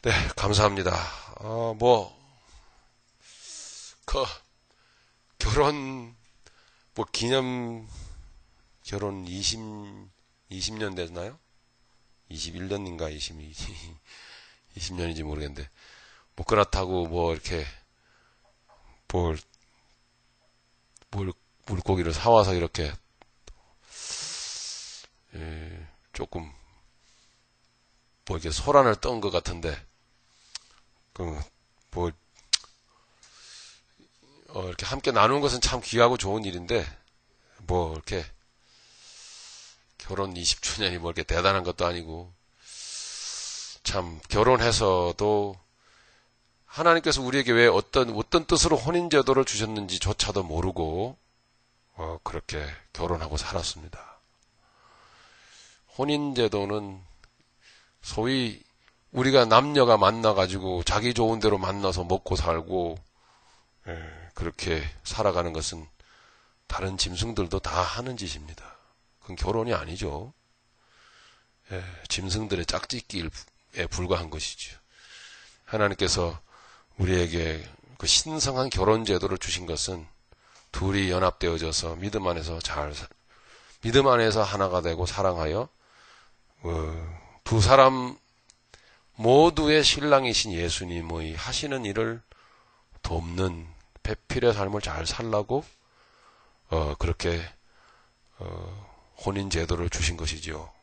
네, 감사합니다. 결혼, 결혼 20년 됐나요? 21년인가 20년인지 모르겠는데, 그렇다고 이렇게, 물고기를 사와서 이렇게, 조금, 이렇게 소란을 떤 것 같은데, 이렇게 함께 나누는 것은 참 귀하고 좋은 일인데, 이렇게, 결혼 20주년이 이렇게 대단한 것도 아니고, 참, 결혼해서도, 하나님께서 우리에게 왜 어떤 뜻으로 혼인제도를 주셨는지조차도 모르고, 그렇게 결혼하고 살았습니다. 혼인제도는, 소위, 우리가 남녀가 만나가지고 자기 좋은 대로 만나서 먹고 살고 그렇게 살아가는 것은 다른 짐승들도 다 하는 짓입니다. 그건 결혼이 아니죠. 짐승들의 짝짓기에 불과한 것이죠. 하나님께서 우리에게 그 신성한 결혼 제도를 주신 것은 둘이 연합되어져서 믿음 안에서 하나가 되고 사랑하여 두 사람 모두의 신랑이신 예수님의 하시는 일을 돕는 배필의 삶을 잘 살라고 그렇게 혼인 제도를 주신 것이죠.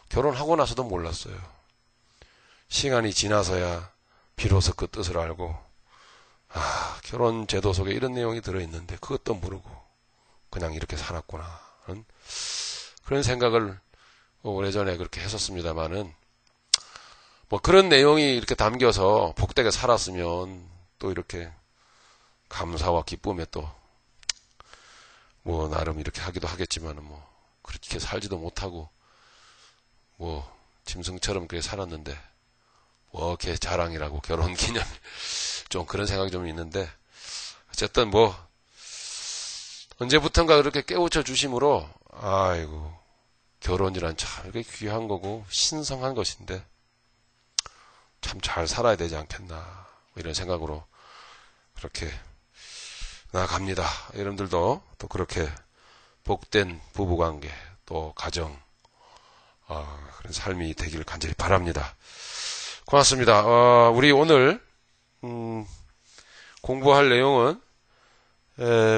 결혼하고 나서도 몰랐어요. 시간이 지나서야 비로소 그 뜻을 알고 결혼 제도 속에 이런 내용이 들어있는데 그것도 모르고 그냥 이렇게 살았구나 하는 그런 생각을 오래전에 그렇게 했었습니다만은 그런 내용이 이렇게 담겨서 복되게 살았으면 또 이렇게 감사와 기쁨에 또 나름 이렇게 하기도 하겠지만은 그렇게 살지도 못하고 짐승처럼 그렇게 살았는데 걔 자랑이라고 결혼 기념 좀 그런 생각이 좀 있는데 어쨌든 언제부턴가 그렇게 깨우쳐 주심으로 아이고 결혼이란 참 이렇게 귀한 거고 신성한 것인데 참 잘 살아야 되지 않겠나 이런 생각으로 그렇게 나아갑니다. 여러분들도 또 그렇게 복된 부부관계 또 가정 그런 삶이 되기를 간절히 바랍니다. 고맙습니다. 우리 오늘 공부할 내용은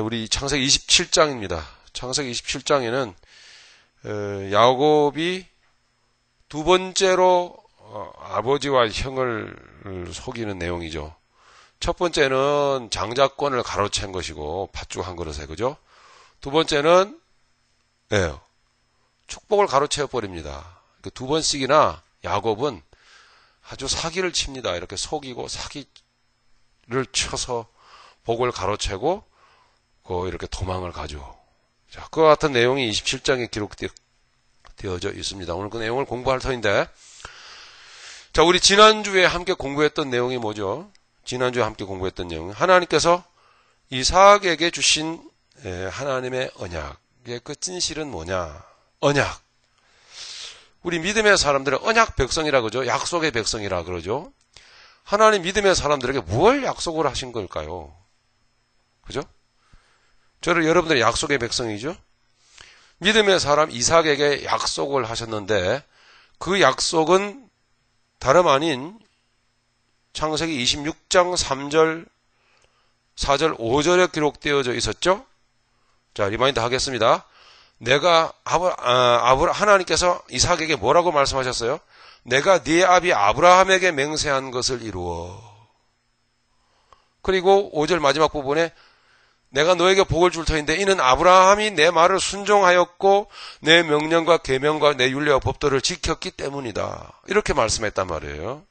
우리 창세기 27장입니다. 창세기 27장에는 야곱이 두 번째로 아버지와 형을 속이는 내용이죠. 첫 번째는 장자권을 가로챈 것이고 팥죽 한 그릇에 그죠? 두 번째는 축복을 가로채어 버립니다. 두 번씩이나 야곱은 아주 사기를 칩니다. 이렇게 속이고 사기를 쳐서 복을 가로채고 이렇게 도망을 가죠. 자, 그와 같은 내용이 27장에 기록되어져 있습니다. 오늘 그 내용을 공부할 터인데 자, 우리 지난주에 함께 공부했던 내용이 뭐죠? 지난주에 함께 공부했던 내용은 하나님께서 이삭에게 주신 하나님의 언약의 그 진실은 뭐냐? 언약. 우리 믿음의 사람들은 언약 백성이라 그러죠. 약속의 백성이라 그러죠. 하나님 믿음의 사람들에게 뭘 약속을 하신 걸까요? 그죠? 여러분들이 약속의 백성이죠. 믿음의 사람 이삭에게 약속을 하셨는데 그 약속은 다름 아닌 창세기 26장 3절, 4절, 5절에 기록되어져 있었죠. 자, 리마인드 하겠습니다. 하나님께서 이삭에게 뭐라고 말씀하셨어요? 내가 네 아비 아브라함에게 맹세한 것을 이루어. 그리고 5절 마지막 부분에 내가 너에게 복을 줄 터인데 이는 아브라함이 내 말을 순종하였고 내 명령과 계명과 내 율례와 법도를 지켰기 때문이다. 이렇게 말씀했단 말이에요.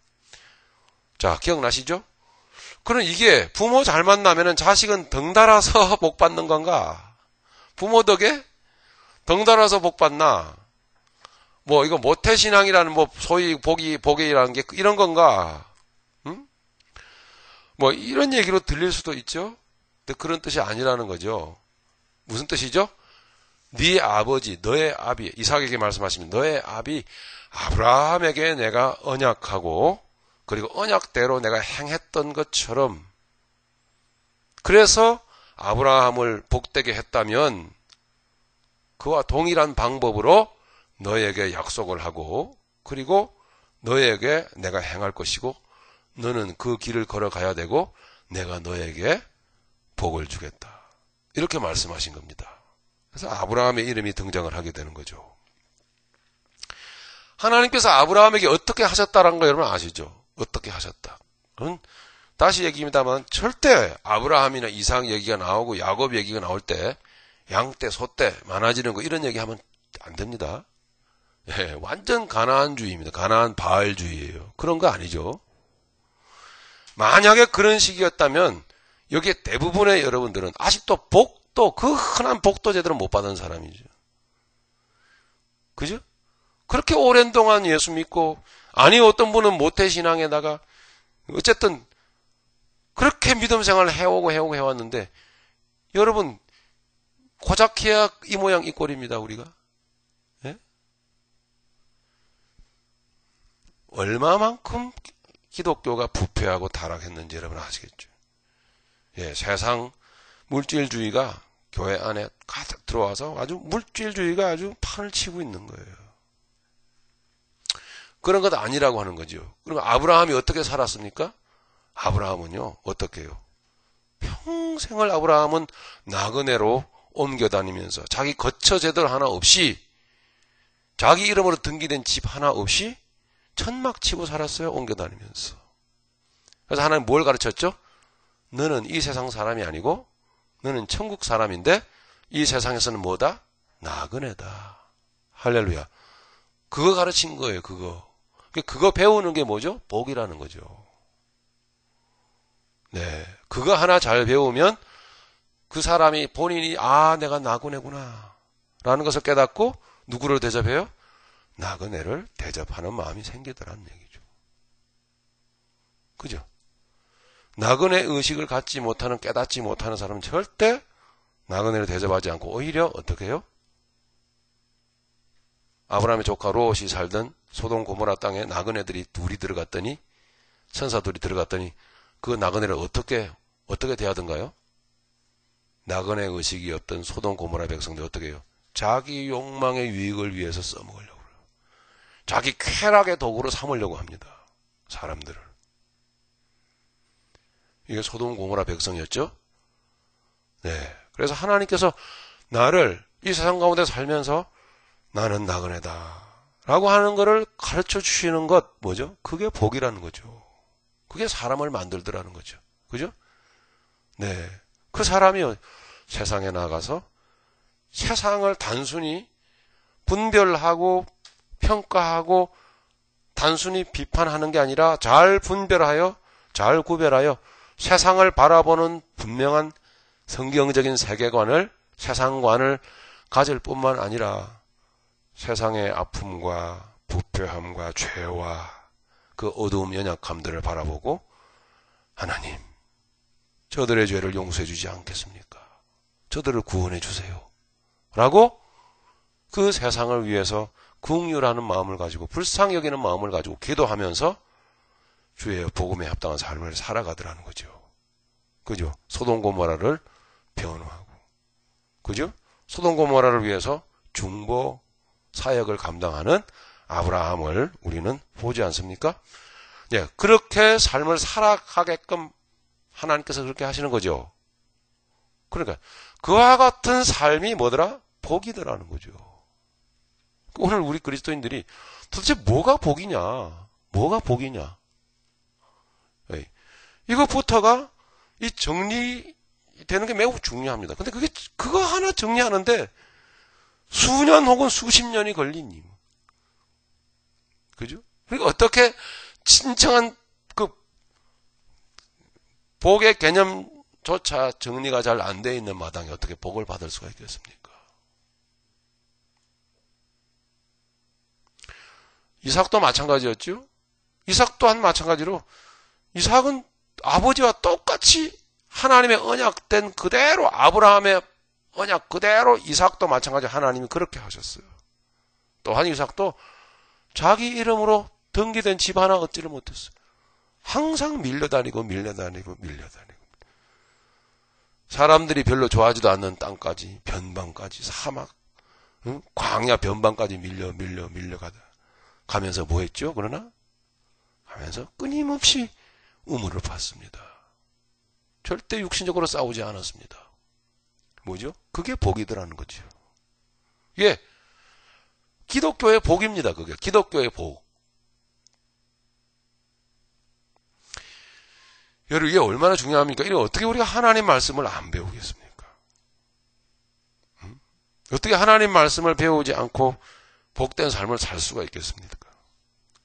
자, 기억나시죠? 그럼 이게 부모 잘 만나면 자식은 덩달아서 복 받는 건가? 부모 덕에 덩달아서 복 받나? 이거 모태신앙이라는 소위 복이라는 게 이런 건가? 응? 이런 얘기로 들릴 수도 있죠? 근데 그런 뜻이 아니라는 거죠. 무슨 뜻이죠? 네 아버지, 너의 아비, 이삭에게 말씀하시면 너의 아비 아브라함에게 내가 언약하고 그리고 언약대로 내가 행했던 것처럼, 그래서 아브라함을 복되게 했다면 그와 동일한 방법으로 너에게 약속을 하고, 그리고 너에게 내가 행할 것이고, 너는 그 길을 걸어가야 되고 내가 너에게 복을 주겠다. 이렇게 말씀하신 겁니다. 그래서 아브라함의 이름이 등장을 하게 되는 거죠. 하나님께서 아브라함에게 어떻게 하셨다라는 거 여러분 아시죠? 어떻게 하셨다. 그건 다시 얘기입니다만 절대 아브라함이나 이삭 얘기가 나오고 야곱 얘기가 나올 때 양떼, 소떼 많아지는 거 이런 얘기하면 안 됩니다. 예, 완전 가나안주의입니다. 가나안 바알주의예요. 그런 거 아니죠. 만약에 그런 식이었다면 여기에 대부분의 여러분들은 아직도 복도, 그 흔한 복도 제대로 못 받은 사람이죠. 그죠? 그렇게 오랜 동안 예수 믿고, 아니 어떤 분은 모태신앙에다가 어쨌든 그렇게 믿음 생활을 해오고 해왔는데, 여러분 고작 해야 이 모양 이 꼴입니다. 우리가. 예? 얼마만큼 기독교가 부패하고 타락했는지 여러분 아시겠죠? 예, 세상 물질주의가 교회 안에 가득 들어와서 아주 물질주의가 아주 판을 치고 있는 거예요. 그런 것 아니라고 하는 거죠. 그럼 아브라함이 어떻게 살았습니까? 아브라함은요, 어떻게 해요? 평생을 아브라함은 나그네로 옮겨 다니면서 자기 거처 제도 하나 없이, 자기 이름으로 등기된 집 하나 없이 천막 치고 살았어요. 옮겨 다니면서. 그래서 하나님 뭘 가르쳤죠? 너는 이 세상 사람이 아니고 너는 천국 사람인데 이 세상에서는 뭐다? 나그네다. 할렐루야. 그거 가르친 거예요. 그거 배우는 게 뭐죠? 복이라는 거죠. 네, 그거 하나 잘 배우면 그 사람이 본인이 내가 나그네구나 라는 것을 깨닫고 누구를 대접해요? 나그네를 대접하는 마음이 생기더라는 얘기죠. 그죠? 나그네 의식을 갖지 못하는, 깨닫지 못하는 사람은 절대 나그네를 대접하지 않고 오히려 어떻게 해요? 아브라함의 조카 롯이 살던 소돔 고모라 땅에 나그네들이 둘이 들어갔더니, 천사 둘이 들어갔더니 그 나그네를 어떻게 대하던가요? 나그네 의식이 없던 소돔 고모라 백성들 어떻게 해요? 자기 욕망의 유익을 위해서 써먹으려고 그래요. 자기 쾌락의 도구로 삼으려고 합니다. 사람들을. 이게 소돔 고모라 백성이었죠? 네. 그래서 하나님께서 나를 이 세상 가운데 살면서 나는 나그네다 라고 하는 것을 가르쳐 주시는 것, 뭐죠? 그게 복이라는 거죠. 그게 사람을 만들더라는 거죠. 그죠? 네. 그 사람이 세상에 나가서 세상을 단순히 분별하고 평가하고 단순히 비판하는 게 아니라 잘 분별하여, 잘 구별하여 세상을 바라보는 분명한 성경적인 세계관을, 세상관을 가질 뿐만 아니라 세상의 아픔과 부패함과 죄와 그 어두움 연약함들을 바라보고, 하나님, 저들의 죄를 용서해 주지 않겠습니까? 저들을 구원해 주세요. 라고 그 세상을 위해서 긍휼하는 마음을 가지고, 불쌍히 여기는 마음을 가지고 기도하면서 주의 복음에 합당한 삶을 살아가더라는 거죠. 그죠? 소돔 고모라를 변호하고, 그죠? 소돔 고모라를 위해서 중보 사역을 감당하는 아브라함을 우리는 보지 않습니까? 예, 그렇게 삶을 살아가게끔 하나님께서 그렇게 하시는 거죠. 그러니까 그와 같은 삶이 뭐더라? 복이더라는 거죠. 오늘 우리 그리스도인들이 도대체 뭐가 복이냐? 뭐가 복이냐? 예, 이것부터가 이 정리되는 게 매우 중요합니다. 근데 그거 하나 정리하는데 수년 혹은 수십 년이 걸리니. 그죠? 그러니까 어떻게 진정한 그 복의 개념조차 정리가 잘 안 돼 있는 마당에 어떻게 복을 받을 수가 있겠습니까? 이삭도 마찬가지였죠? 이삭 또한 마찬가지로, 이삭은 아버지와 똑같이 하나님의 언약된 그대로, 아브라함의 언약 그대로 이삭도 마찬가지로 하나님이 그렇게 하셨어요. 또한 이삭도 자기 이름으로 등기된 집 하나 얻지를 못했어요. 항상 밀려다니고 밀려다니고 밀려다니고. 사람들이 별로 좋아하지도 않는 땅까지, 변방까지, 사막, 응? 광야 변방까지 밀려가다 가면서 뭐 했죠? 그러나 가면서 끊임없이 우물을 팠습니다. 절대 육신적으로 싸우지 않았습니다. 뭐죠? 그게 복이더라는 거죠. 예, 기독교의 복입니다. 그게 기독교의 복. 여러분, 이게 얼마나 중요합니까? 이게 어떻게 우리가 하나님 말씀을 안 배우겠습니까? 어떻게 하나님 말씀을 배우지 않고 복된 삶을 살 수가 있겠습니까?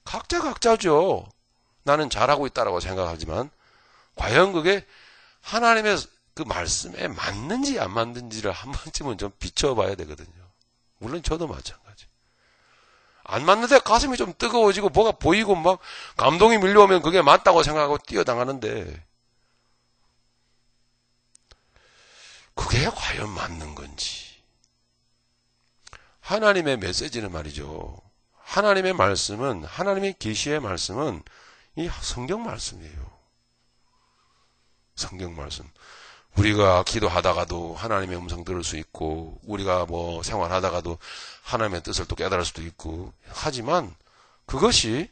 각자죠. 나는 잘하고 있다라고 생각하지만 과연 그게 하나님의 그 말씀에 맞는지 안 맞는지를 한 번쯤은 좀 비춰봐야 되거든요. 물론 저도 마찬가지. 안 맞는데 가슴이 좀 뜨거워지고 뭐가 보이고 막 감동이 밀려오면 그게 맞다고 생각하고 뛰어나가는데 그게 과연 맞는 건지. 하나님의 메시지는 말이죠. 하나님의 말씀은, 하나님의 계시의 말씀은 이 성경 말씀이에요. 성경 말씀. 우리가 기도하다가도 하나님의 음성 들을 수 있고, 우리가 뭐 생활하다가도 하나님의 뜻을 또 깨달을 수도 있고, 하지만 그것이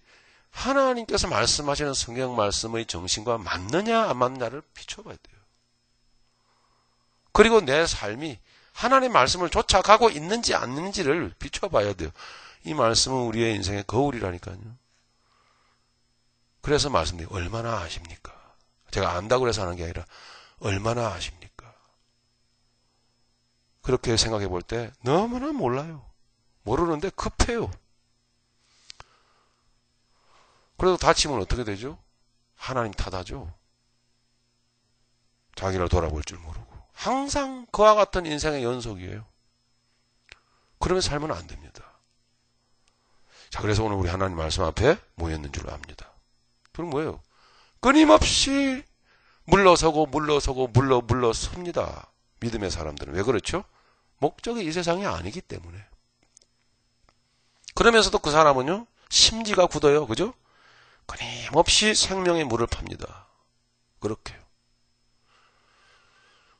하나님께서 말씀하시는 성경 말씀의 정신과 맞느냐 안 맞느냐를 비춰봐야 돼요. 그리고 내 삶이 하나님 말씀을 쫓아가고 있는지 안 있는지를 비춰봐야 돼요. 이 말씀은 우리의 인생의 거울이라니까요. 그래서 말씀드려요. 얼마나 아십니까? 제가 안다고 해서 하는 게 아니라 얼마나 아십니까? 그렇게 생각해 볼 때 너무나 몰라요. 모르는데 급해요. 그래도 다치면 어떻게 되죠? 하나님 탓하죠. 자기를 돌아볼 줄 모르고. 항상 그와 같은 인생의 연속이에요. 그러면 살면 안 됩니다. 자, 그래서 오늘 우리 하나님 말씀 앞에 모였는 줄 압니다. 그럼 뭐예요? 끊임없이 물러서고 물러섭니다. 믿음의 사람들은. 왜 그렇죠? 목적이 이 세상이 아니기 때문에. 그러면서도 그 사람은요, 심지가 굳어요. 그죠? 끊임없이 생명의 물을 팝니다. 그렇게요.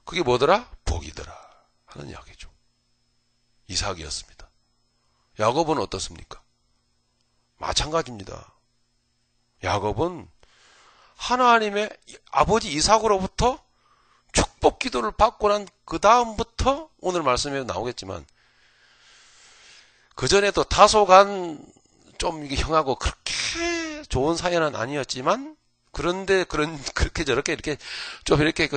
그게 뭐더라? 복이더라 하는 이야기죠. 이삭이었습니다. 야곱은 어떻습니까? 마찬가지입니다. 야곱은 하나님의 아버지 이삭으로부터 축복 기도를 받고 난 그 다음부터 오늘 말씀에 나오겠지만 그전에도 다소간 좀 이게 형하고 그렇게 좋은 사이는 아니었지만 그런데 그렇게 저렇게 이렇게 좀 이렇게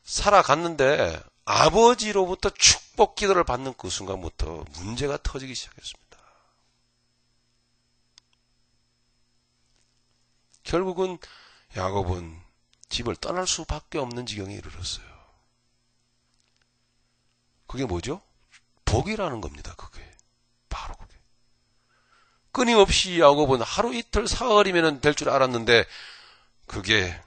살아갔는데 아버지로부터 축복 기도를 받는 그 순간부터 문제가 터지기 시작했습니다. 결국은 야곱은 집을 떠날 수밖에 없는 지경에 이르렀어요. 그게 뭐죠? 복이라는 겁니다. 그게 바로 그게. 끊임없이 야곱은 하루 이틀 사흘이면 될 줄 알았는데 그게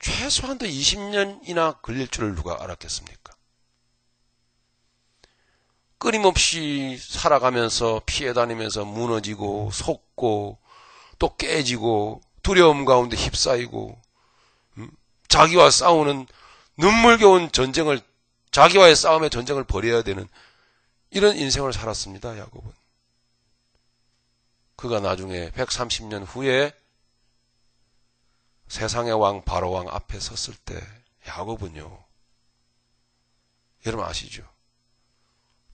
최소한도 20년이나 걸릴 줄을 누가 알았겠습니까? 끊임없이 살아가면서 피해 다니면서 무너지고 속고 또 깨지고 두려움 가운데 휩싸이고 자기와 싸우는 눈물겨운 전쟁을 자기와의 싸움의 전쟁을 벌여야 되는 이런 인생을 살았습니다. 야곱은. 그가 나중에 130년 후에 세상의 왕 바로왕 앞에 섰을 때 야곱은요. 여러분 아시죠?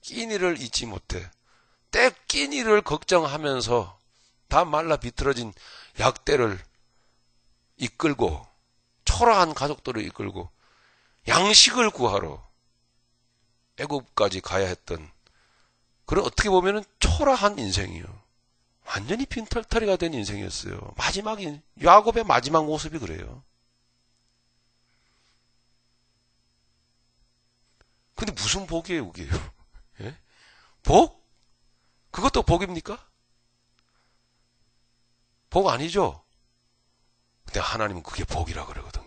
끼니를 잊지 못해 때 끼니를 걱정하면서 다 말라 비틀어진 약대를 이끌고 초라한 가족들을 이끌고 양식을 구하러 애굽까지 가야 했던 그런 어떻게 보면은 초라한 인생이요. 완전히 빈털터리가 된 인생이었어요. 마지막인 야곱의 마지막 모습이 그래요. 근데 무슨 복이에요, 그게요? 예? 복? 그것도 복입니까? 복 아니죠? 근데 하나님은 그게 복이라 그러거든요.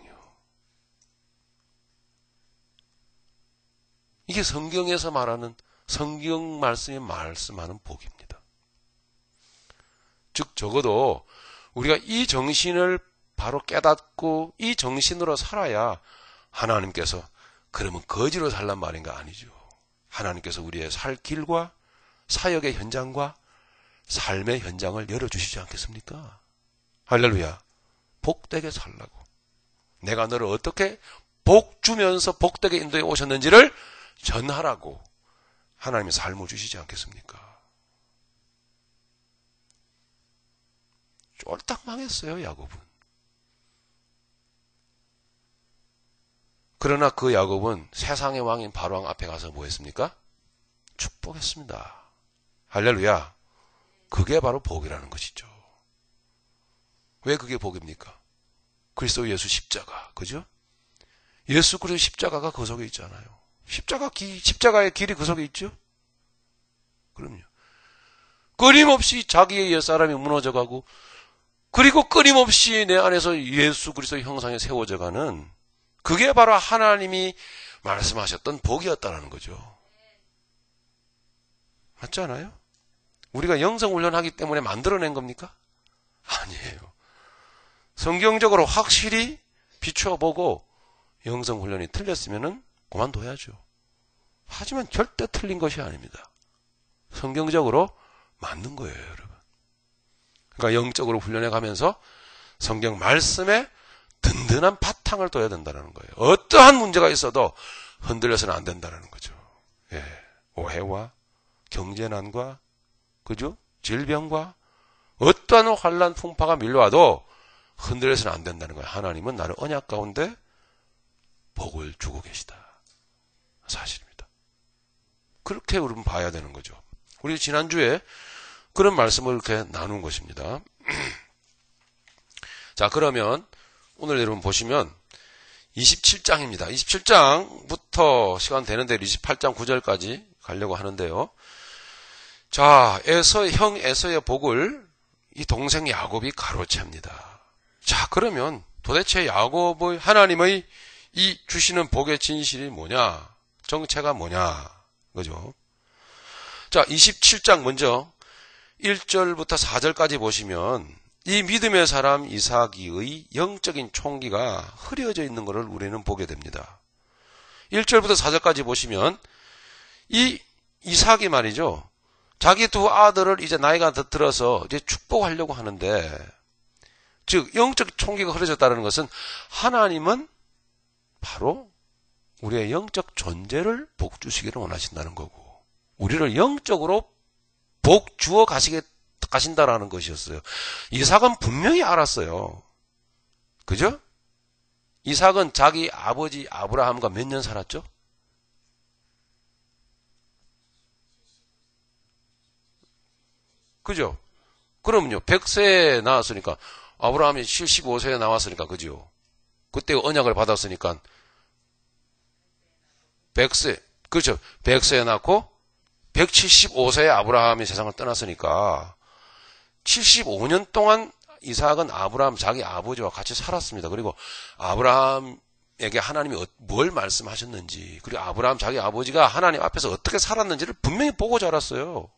이게 성경에서 말하는 성경 말씀에 말씀하는 복입니다. 즉 적어도 우리가 이 정신을 바로 깨닫고 이 정신으로 살아야 하나님께서 그러면 거지로 살란 말인가? 아니죠. 하나님께서 우리의 살 길과 사역의 현장과 삶의 현장을 열어주시지 않겠습니까? 할렐루야. 복되게 살라고. 내가 너를 어떻게 복 주면서 복되게 인도해 오셨는지를 전하라고 하나님의 삶을 주시지 않겠습니까? 쫄딱 망했어요, 야곱은. 그러나 그 야곱은 세상의 왕인 바로왕 앞에 가서 뭐 했습니까? 축복했습니다. 할렐루야. 그게 바로 복이라는 것이죠. 왜 그게 복입니까? 그리스도 예수 십자가, 그죠? 예수 그리스도 십자가가 그 속에 있잖아요. 십자가의 길이 그 속에 있죠? 그럼요. 끊임없이 자기의 옛사람이 무너져가고, 그리고 끊임없이 내 안에서 예수 그리스도의 형상에 세워져가는, 그게 바로 하나님이 말씀하셨던 복이었다는 거죠. 맞지 않아요? 우리가 영성훈련하기 때문에 만들어낸 겁니까? 아니에요. 성경적으로 확실히 비춰보고 영성훈련이 틀렸으면 그만둬야죠. 하지만 절대 틀린 것이 아닙니다. 성경적으로 맞는 거예요, 여러분. 그러니까 영적으로 훈련해 가면서 성경 말씀에 든든한 바탕을 둬야 된다는 거예요. 어떠한 문제가 있어도 흔들려서는 안 된다는 거죠. 예. 오해와 경제난과, 그죠? 질병과 어떠한 환난 풍파가 밀려와도 흔들려서는 안 된다는 거예요. 하나님은 나를 언약 가운데 복을 주고 계시다. 사실입니다. 그렇게 우리는 봐야 되는 거죠. 우리 지난주에 그런 말씀을 이렇게 나눈 것입니다. 자, 그러면 오늘 여러분 보시면 27장입니다. 27장부터 시간 되는데 28장 9절까지 가려고 하는데요. 자, 형 에서의 복을 이 동생 야곱이 가로챕니다. 자, 그러면 도대체 야곱의 하나님의 이 주시는 복의 진실이 뭐냐? 정체가 뭐냐? 그죠? 자, 27장 먼저 1절부터 4절까지 보시면 이 믿음의 사람 이삭의 영적인 총기가 흐려져 있는 것을 우리는 보게 됩니다. 1절부터 4절까지 보시면 이 이삭이 말이죠. 자기 두 아들을 이제 나이가 더 들어서 이제 축복하려고 하는데, 즉 영적 총기가 흐려졌다는 것은 하나님은 바로 우리의 영적 존재를 복 주시기를 원하신다는 거고, 우리를 영적으로 복 주어 가신다라는 것이었어요. 이삭은 분명히 알았어요. 그죠? 이삭은 자기 아버지 아브라함과 몇 년 살았죠? 그죠? 그럼요. 100세에 나왔으니까, 아브라함이 75세에 나왔으니까, 그죠? 그때 언약을 받았으니까, 100세, 그렇죠. 100세에 낳고, 175세에 아브라함이 세상을 떠났으니까, 75년 동안 이삭은 아브라함 자기 아버지와 같이 살았습니다. 그리고 아브라함에게 하나님이 뭘 말씀하셨는지, 그리고 아브라함 자기 아버지가 하나님 앞에서 어떻게 살았는지를 분명히 보고 자랐어요.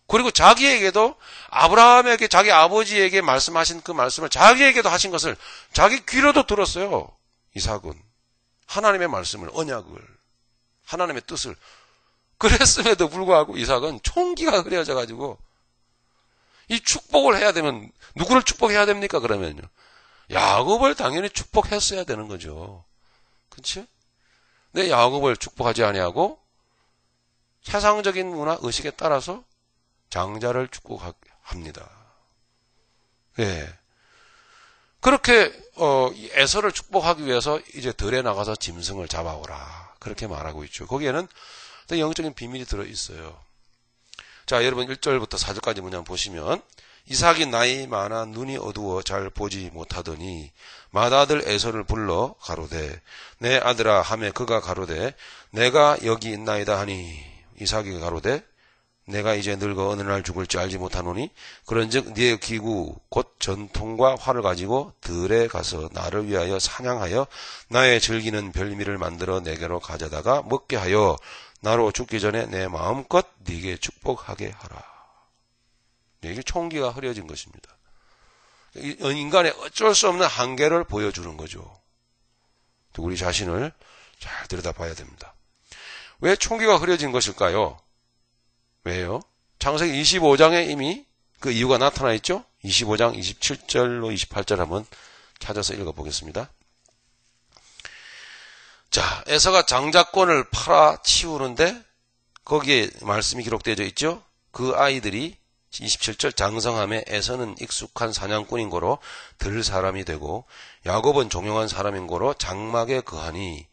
그리고 자기에게도 아브라함에게 자기 아버지에게 말씀하신 그 말씀을 자기에게도 하신 것을 자기 귀로도 들었어요. 이삭은 하나님의 말씀을, 언약을, 하나님의 뜻을. 그랬음에도 불구하고 이삭은 총기가 흐려져 가지고 이 축복을 해야 되면 누구를 축복해야 됩니까? 그러면요, 야곱을 당연히 축복했어야 되는 거죠. 그렇지? 근데 야곱을 축복하지 아니하고 세상적인 문화 의식에 따라서 장자를 축복합니다. 예. 그렇게 에서를 축복하기 위해서 이제 들에 나가서 짐승을 잡아오라, 그렇게 말하고 있죠. 거기에는 영적인 비밀이 들어 있어요. 자, 여러분 1절부터 4절까지 문장 보시면, 이삭이 나이 많아 눈이 어두워 잘 보지 못하더니 맏아들 에서를 불러 가로되 내 아들아 하매 그가 가로되 내가 여기 있나이다 하니, 이삭이 가로되 내가 이제 늙어 어느 날 죽을지 알지 못하노니 그런즉 네의 기구 곧 전통과 활을 가지고 들에 가서 나를 위하여 사냥하여 나의 즐기는 별미를 만들어 내게로 가져다가 먹게 하여 나로 죽기 전에 내 마음껏 네게 축복하게 하라. 이게 총기가 흐려진 것입니다. 인간의 어쩔 수 없는 한계를 보여주는 거죠. 우리 자신을 잘 들여다봐야 됩니다. 왜 총기가 흐려진 것일까요? 왜요? 창세기 25장에 이미 그 이유가 나타나 있죠? 25장 27절로 28절 한번 찾아서 읽어보겠습니다. 자, 에서가 장자권을 팔아치우는데 거기에 말씀이 기록되어 있죠? 그 아이들이 27절 장성함에 에서는 익숙한 사냥꾼인 거로 들 사람이 되고 야곱은 종용한 사람인 거로 장막에 거하니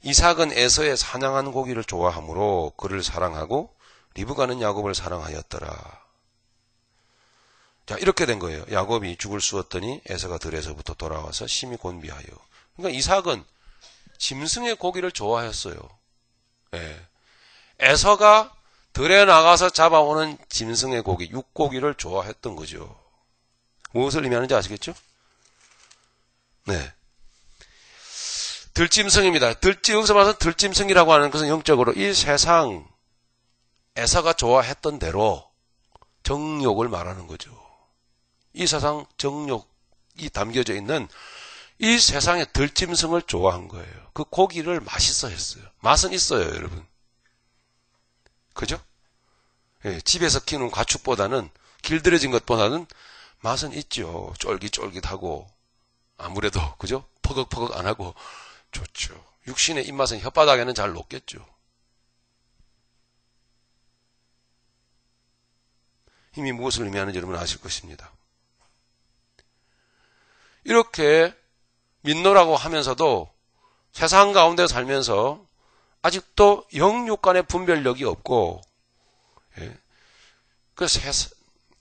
이삭은 에서의 사냥한 고기를 좋아하므로 그를 사랑하고 리브가는 야곱을 사랑하였더라. 자, 이렇게 된 거예요. 야곱이 죽을 쑤었더니 에서가 들에서부터 돌아와서 심히 곤비하여. 그러니까 이삭은 짐승의 고기를 좋아했어요. 예. 에서가 들에 나가서 잡아오는 짐승의 고기, 육고기를 좋아했던 거죠. 무엇을 의미하는지 아시겠죠? 네. 들짐승입니다. 여기서 말하는 들짐승이라고 하는 것은 영적으로 이 세상 에서가 좋아했던 대로 정욕을 말하는 거죠. 이 세상 정욕이 담겨져 있는 이 세상의 들짐승을 좋아한 거예요. 그 고기를 맛있어 했어요. 맛은 있어요, 여러분. 그죠? 예, 집에서 키우는 가축보다는 길들여진 것보다는 맛은 있죠. 쫄깃쫄깃하고 아무래도 그죠? 퍼걱퍼걱 안 하고 좋죠. 육신의 입맛은 혓바닥에는 잘 녹겠죠. 이미 무엇을 의미하는지 여러분 아실 것입니다. 이렇게 민노라고 하면서도 세상 가운데 살면서 아직도 영육 간의 분별력이 없고, 예.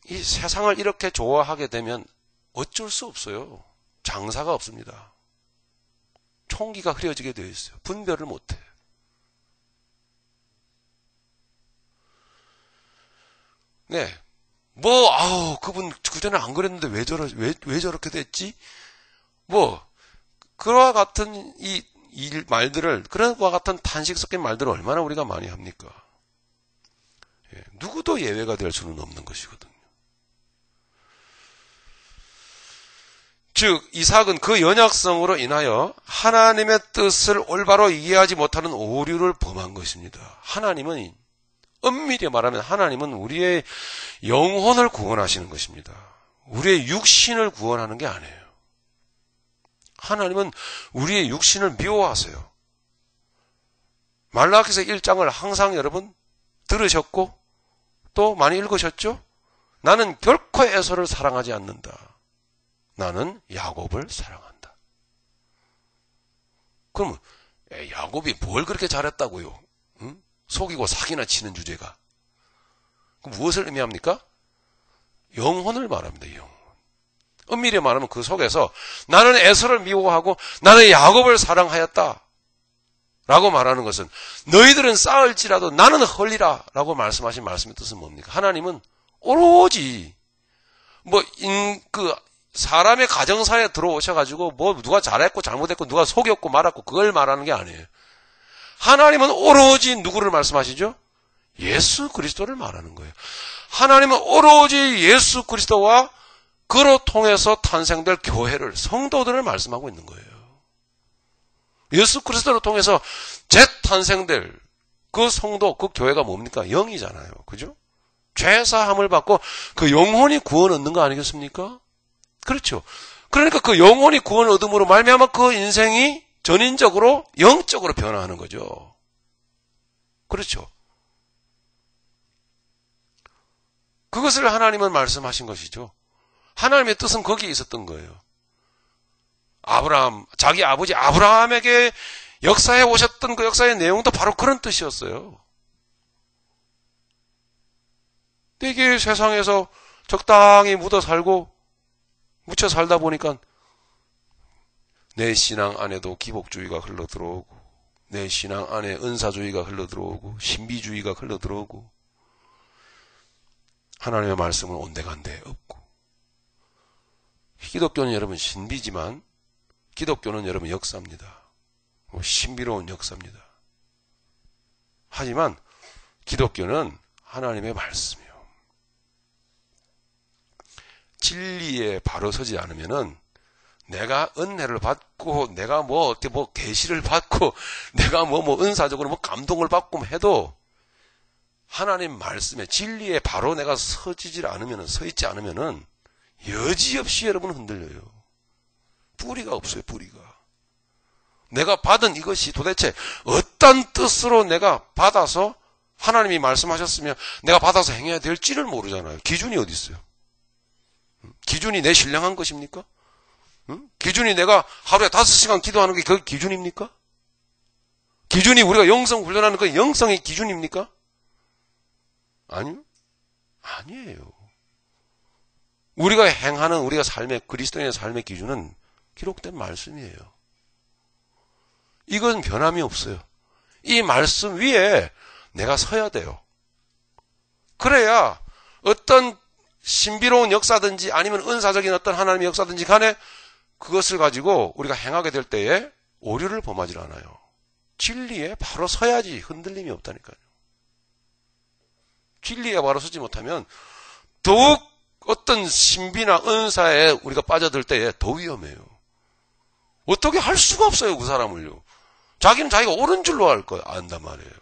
이 세상을 이렇게 좋아하게 되면 어쩔 수 없어요. 장사가 없습니다. 총기가 흐려지게 되어 있어요. 분별을 못해. 네. 그분 그전에 안 그랬는데 왜 저렇게 됐지? 그와 같은 이 말들을, 그와 같은 탄식 섞인 말들을 얼마나 우리가 많이 합니까? 예, 누구도 예외가 될 수는 없는 것이거든요. 즉, 이삭은 그 연약성으로 인하여 하나님의 뜻을 올바로 이해하지 못하는 오류를 범한 것입니다. 엄밀히 말하면 하나님은 우리의 영혼을 구원하시는 것입니다. 우리의 육신을 구원하는 게 아니에요. 하나님은 우리의 육신을 미워하세요. 말라기서 1장을 항상 여러분 들으셨고 또 많이 읽으셨죠? 나는 결코 에서를 사랑하지 않는다. 나는 야곱을 사랑한다. 그러면 야곱이 뭘 그렇게 잘했다고요? 응? 속이고 사기나 치는 주제가. 무엇을 의미합니까? 영혼을 말합니다. 영혼. 엄밀히 말하면 그 속에서 나는 에서를 미워하고 나는 야곱을 사랑하였다 라고 말하는 것은 너희들은 싸울지라도 나는 헐리라 라고 말씀하신 말씀의 뜻은 뭡니까? 하나님은 오로지 사람의 가정사에 들어오셔가지고 누가 잘했고 잘못했고 누가 속였고 말았고 그걸 말하는 게 아니에요. 하나님은 오로지 누구를 말씀하시죠? 예수 그리스도를 말하는 거예요. 하나님은 오로지 예수 그리스도와 그로 통해서 탄생될 교회를, 성도들을 말씀하고 있는 거예요. 예수 그리스도를 통해서 재탄생될 그 성도, 그 교회가 뭡니까? 영이잖아요. 그죠? 죄사함을 받고 그 영혼이 구원 얻는 거 아니겠습니까? 그렇죠. 그러니까 그 영혼이 구원 얻음으로 말미암아 그 인생이 전인적으로 영적으로 변화하는 거죠. 그렇죠. 그것을 하나님은 말씀하신 것이죠. 하나님의 뜻은 거기에 있었던 거예요. 자기 아버지 아브라함에게 역사에 오셨던 그 역사의 내용도 바로 그런 뜻이었어요. 이게 세상에서 적당히 묻혀 살다 보니까 내 신앙 안에도 기복주의가 흘러들어오고, 내 신앙 안에 은사주의가 흘러들어오고, 신비주의가 흘러들어오고, 하나님의 말씀은 온데간데 없고, 기독교는 여러분 신비지만 기독교는 여러분 역사입니다. 신비로운 역사입니다. 하지만 기독교는 하나님의 말씀이요. 진리에 바로 서지 않으면은 내가 은혜를 받고 내가 어떻게 계시를 받고 내가 은사적으로 감동을 받고 해도 하나님 말씀에 진리에 바로 내가 서 있지 않으면은 여지없이 여러분은 흔들려요. 뿌리가 없어요, 뿌리가. 내가 받은 이것이 도대체 어떤 뜻으로 내가 받아서 하나님이 말씀하셨으면 내가 받아서 행해야 될지를 모르잖아요. 기준이 어디 있어요? 기준이 내 신령한 것입니까? 기준이 내가 하루에 5시간 기도하는 게 그 기준입니까? 기준이 우리가 영성 훈련하는 그 영성의 기준입니까? 아니요. 아니에요. 우리가 행하는 우리가 그리스도인의 삶의 기준은 기록된 말씀이에요. 이건 변함이 없어요. 이 말씀 위에 내가 서야 돼요. 그래야 어떤 신비로운 역사든지 아니면 은사적인 어떤 하나님의 역사든지 간에 그것을 가지고 우리가 행하게 될 때에 오류를 범하지 않아요. 진리에 바로 서야지 흔들림이 없다니까요. 진리에 바로 서지 못하면 더욱 어떤 신비나 은사에 우리가 빠져들 때에 더 위험해요. 어떻게 할 수가 없어요, 그 사람을요. 자기는 자기가 옳은 줄로 알 거예요. 안단 말이에요.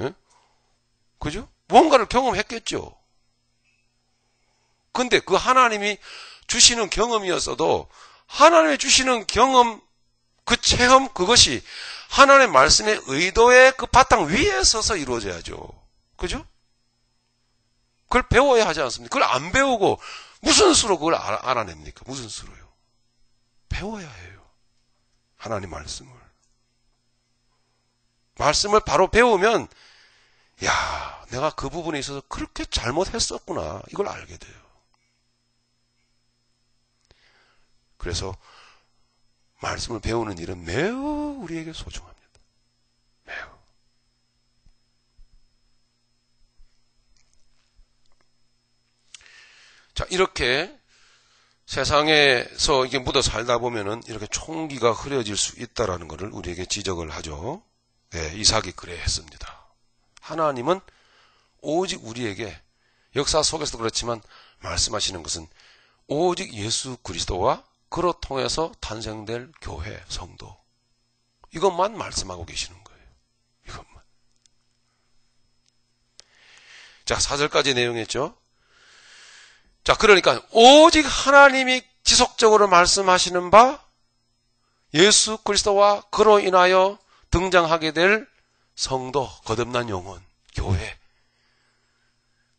예? 그죠? 뭔가를 경험했겠죠. 근데 그 하나님이 주시는 경험이었어도 하나님이 주시는 경험, 그 체험, 그것이 하나님의 말씀의 의도의 그 바탕 위에 서서 이루어져야죠. 그죠? 그걸 배워야 하지 않습니까? 그걸 안 배우고 무슨 수로 그걸 알아냅니까? 무슨 수로요? 배워야 해요. 하나님 말씀을. 말씀을 바로 배우면 야, 내가 그 부분에 있어서 그렇게 잘못했었구나. 이걸 알게 돼요. 그래서 말씀을 배우는 일은 매우 우리에게 소중합니다. 매우. 자, 이렇게 세상에서 이게 묻어 살다 보면은 이렇게 총기가 흐려질 수 있다라는 것을 우리에게 지적을 하죠. 네, 이삭이 그래 했습니다. 하나님은 오직 우리에게 역사 속에서도 그렇지만 말씀하시는 것은 오직 예수 그리스도와 그로 통해서 탄생될 교회, 성도. 이것만 말씀하고 계시는 거예요. 이것만. 자, 4절까지 내용했죠. 자, 그러니까 오직 하나님이 지속적으로 말씀하시는 바 예수 그리스도와 그로 인하여 등장하게 될 성도, 거듭난 영혼, 교회.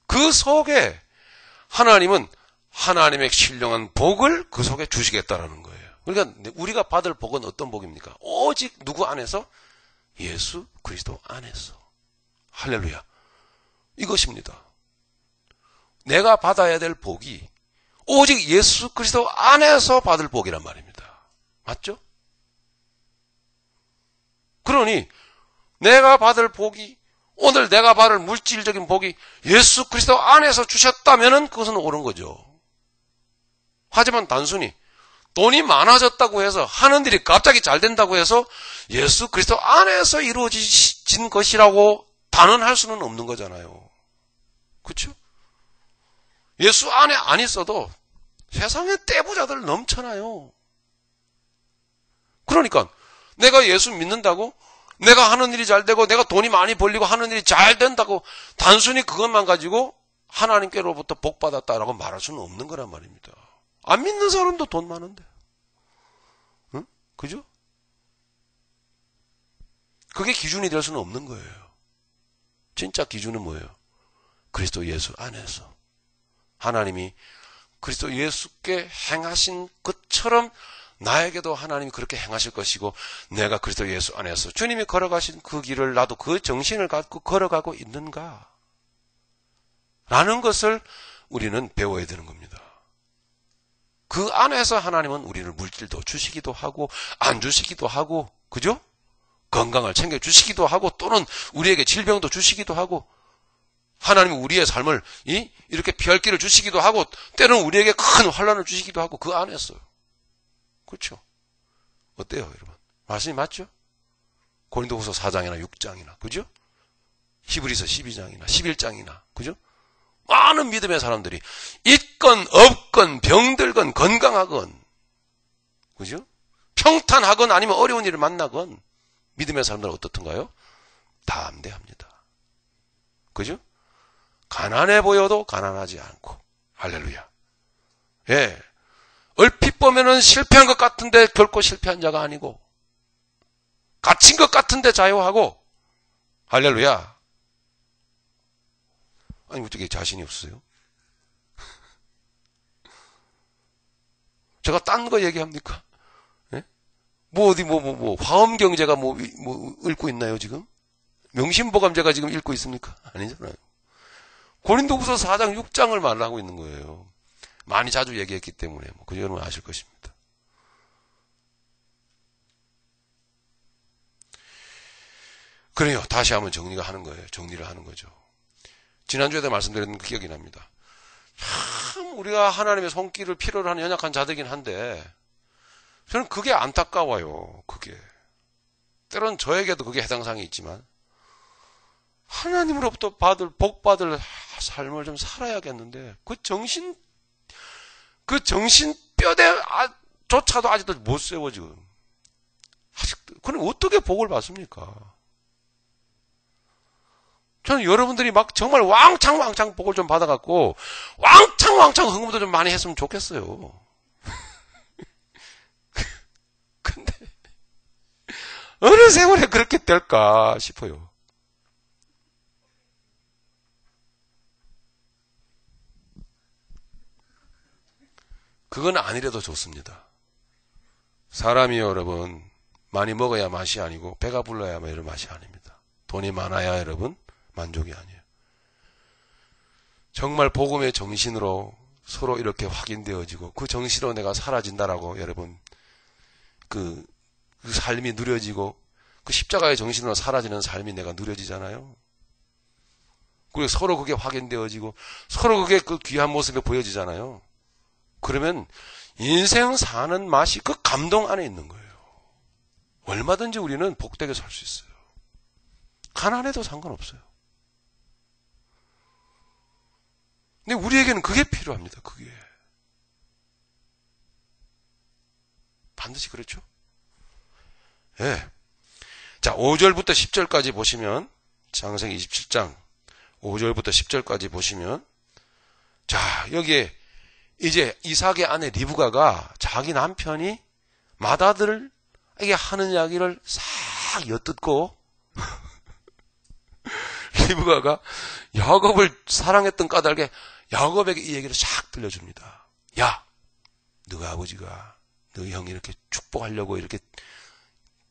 그 속에 하나님은 하나님의 신령한 복을 그 속에 주시겠다라는 거예요. 그러니까 우리가 받을 복은 어떤 복입니까? 오직 누구 안에서? 예수 그리스도 안에서. 할렐루야. 이것입니다. 내가 받아야 될 복이 오직 예수 그리스도 안에서 받을 복이란 말입니다. 맞죠? 그러니 내가 받을 복이, 오늘 내가 받을 물질적인 복이 예수 그리스도 안에서 주셨다면 그것은 옳은 거죠. 하지만 단순히 돈이 많아졌다고 해서 하는 일이 갑자기 잘 된다고 해서 예수 그리스도 안에서 이루어진 것이라고 단언할 수는 없는 거잖아요. 그렇죠? 예수 안에 안 있어도 세상에 떼부자들 넘쳐나요. 그러니까 내가 예수 믿는다고 내가 하는 일이 잘 되고 내가 돈이 많이 벌리고 하는 일이 잘 된다고 단순히 그것만 가지고 하나님께로부터 복 받았다라고 말할 수는 없는 거란 말입니다. 안 믿는 사람도 돈 많은데. 응? 그죠? 그게 기준이 될 수는 없는 거예요. 진짜 기준은 뭐예요? 그리스도 예수 안에서. 하나님이 그리스도 예수께 행하신 것처럼 나에게도 하나님이 그렇게 행하실 것이고 내가 그리스도 예수 안에서 주님이 걸어가신 그 길을 나도 그 정신을 갖고 걸어가고 있는가? 라는 것을 우리는 배워야 되는 겁니다. 그 안에서 하나님은 우리를 물질도 주시기도 하고 안 주시기도 하고 그죠? 건강을 챙겨주시기도 하고 또는 우리에게 질병도 주시기도 하고 하나님은 우리의 삶을 이렇게 피할 길을 주시기도 하고 때로는 우리에게 큰 환난을 주시기도 하고 그 안에서. 그렇죠? 어때요 여러분? 말씀이 맞죠? 고린도후서 4장이나 6장이나 그죠? 히브리서 12장이나 11장이나 그죠? 많은 믿음의 사람들이 있건 없건 병들건 건강하건, 그죠? 평탄하건 아니면 어려운 일을 만나건 믿음의 사람들은 어떻던가요? 담대합니다. 그죠? 가난해 보여도 가난하지 않고. 할렐루야. 예. 얼핏 보면은 실패한 것 같은데 결코 실패한 자가 아니고, 갇힌 것 같은데 자유하고. 할렐루야. 아니, 어떻게 자신이 없어요? 제가 딴 거 얘기합니까? 예? 화엄 경제가 읽고 있나요, 지금? 명심보감제가 지금 읽고 있습니까? 아니잖아요. 고린도후서 4장 6장을 말하고 있는 거예요. 많이 자주 얘기했기 때문에 그 여러분 아실 것입니다. 그래요. 다시 한번 정리를 하는 거죠. 지난주에도 말씀드렸던 그 기억이 납니다. 참 우리가 하나님의 손길을 필요로 하는 연약한 자들이긴 한데 저는 그게 안타까워요. 그게 때로는 저에게도 그게 해당 사항이 있지만 하나님으로부터 복받을 삶을 좀 살아야겠는데 그 정신뼈대조차도 아직도 못 세워 지금. 그럼 어떻게 복을 받습니까? 저는 여러분들이 막 정말 왕창 복을 좀 받아갖고 왕창 헌금도 좀 많이 했으면 좋겠어요. 근데 어느 세월에 그렇게 될까 싶어요. 그건 아니래도 좋습니다. 사람이 여러분 많이 먹어야 맛이 아니고 배가 불러야 이런 맛이 아닙니다. 돈이 많아야 여러분 만족이 아니에요. 정말 복음의 정신으로 서로 이렇게 확인되어지고 그 정신으로 내가 사라진다라고 여러분 그 삶이 누려지고 그 십자가의 정신으로 사라지는 삶이 내가 누려지잖아요. 그리고 서로 그게 확인되어지고 서로 그게 그 귀한 모습에 보여지잖아요. 그러면 인생 사는 맛이 그 감동 안에 있는 거예요. 얼마든지 우리는 복되게 살 수 있어요. 가난해도 상관없어요. 근데 우리에게는 그게 필요합니다. 그게. 반드시 그렇죠? 예. 네. 자, 5절부터 10절까지 보시면, 창세기 27장 5절부터 10절까지 보시면, 자, 여기에 이제 이삭의 아내 리브가가 자기 남편이 맏아들에게 하는 이야기를 싹 엿듣고 리브가가 야곱을 사랑했던 까닭에 야곱에게 이 얘기를 싹 들려줍니다. 야, 너가 아버지가 너희 형이 이렇게 축복하려고 이렇게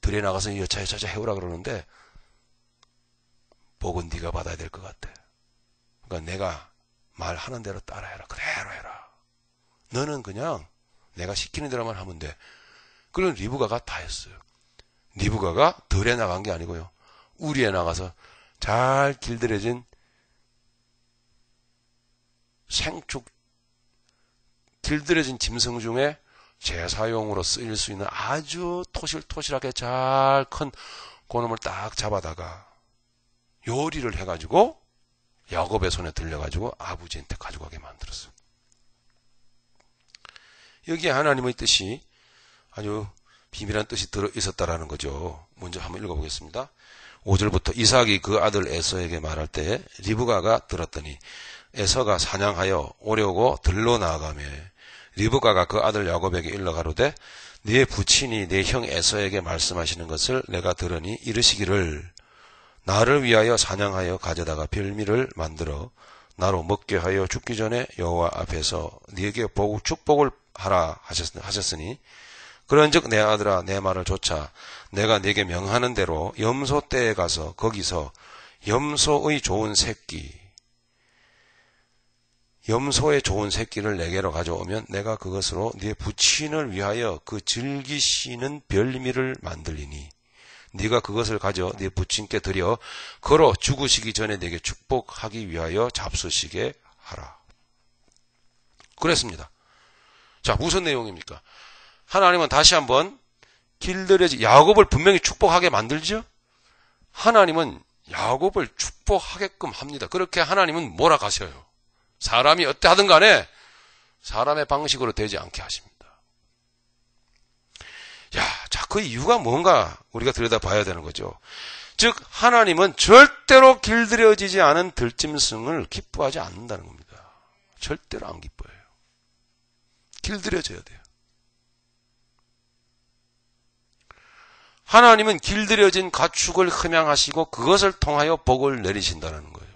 들에 나가서 여차여차 해오라 그러는데 복은 네가 받아야 될 것 같아. 그러니까 내가 말하는 대로 따라해라. 그대로 해라. 너는 그냥 내가 시키는 대로만 하면 돼. 그런 리브가가 다 했어요. 리브가가 들에 나간 게 아니고요. 우리에 나가서 잘 길들여진 길들여진 짐승 중에 제사용으로 쓰일 수 있는 아주 토실토실하게 잘 큰 그놈을 딱 잡아다가 요리를 해가지고 야곱의 손에 들려가지고 아버지한테 가져가게 만들었어요. 여기에 하나님의 뜻이 아주 비밀한 뜻이 들어있었다라는 거죠. 먼저 한번 읽어보겠습니다. 5절부터 이삭이 그 아들 에서에게 말할 때 리브가가 들었더니 에서가 사냥하여 오려고 들로 나아가며 리브가가 그 아들 야곱에게 일러 가로되 네 부친이 내 형 에서에게 말씀하시는 것을 내가 들으니 이르시기를 나를 위하여 사냥하여 가져다가 별미를 만들어 나로 먹게 하여 죽기 전에 여호와 앞에서 네게 축복을 하라 하셨으니 그런즉 내 아들아 내 말을 조차 내가 네게 명하는 대로 염소 떼에 가서 거기서 염소의 좋은 새끼를 내게로 가져오면 내가 그것으로 네 부친을 위하여 그 즐기시는 별미를 만들리니 네가 그것을 가져 네 부친께 드려 걸어 죽으시기 전에 네게 축복하기 위하여 잡수시게 하라. 그랬습니다. 자, 무슨 내용입니까? 하나님은 다시 한번 야곱을 분명히 축복하게 만들죠? 하나님은 야곱을 축복하게끔 합니다. 그렇게 하나님은 몰아가셔요. 사람이 어때 하든 간에 사람의 방식으로 되지 않게 하십니다. 자, 그 이유가 뭔가 우리가 들여다봐야 되는 거죠. 즉 하나님은 절대로 길들여지지 않은 들짐승을 기뻐하지 않는다는 겁니다. 절대로 안 기뻐해요. 길들여져야 돼요. 하나님은 길들여진 가축을 흠양하시고 그것을 통하여 복을 내리신다는 거예요.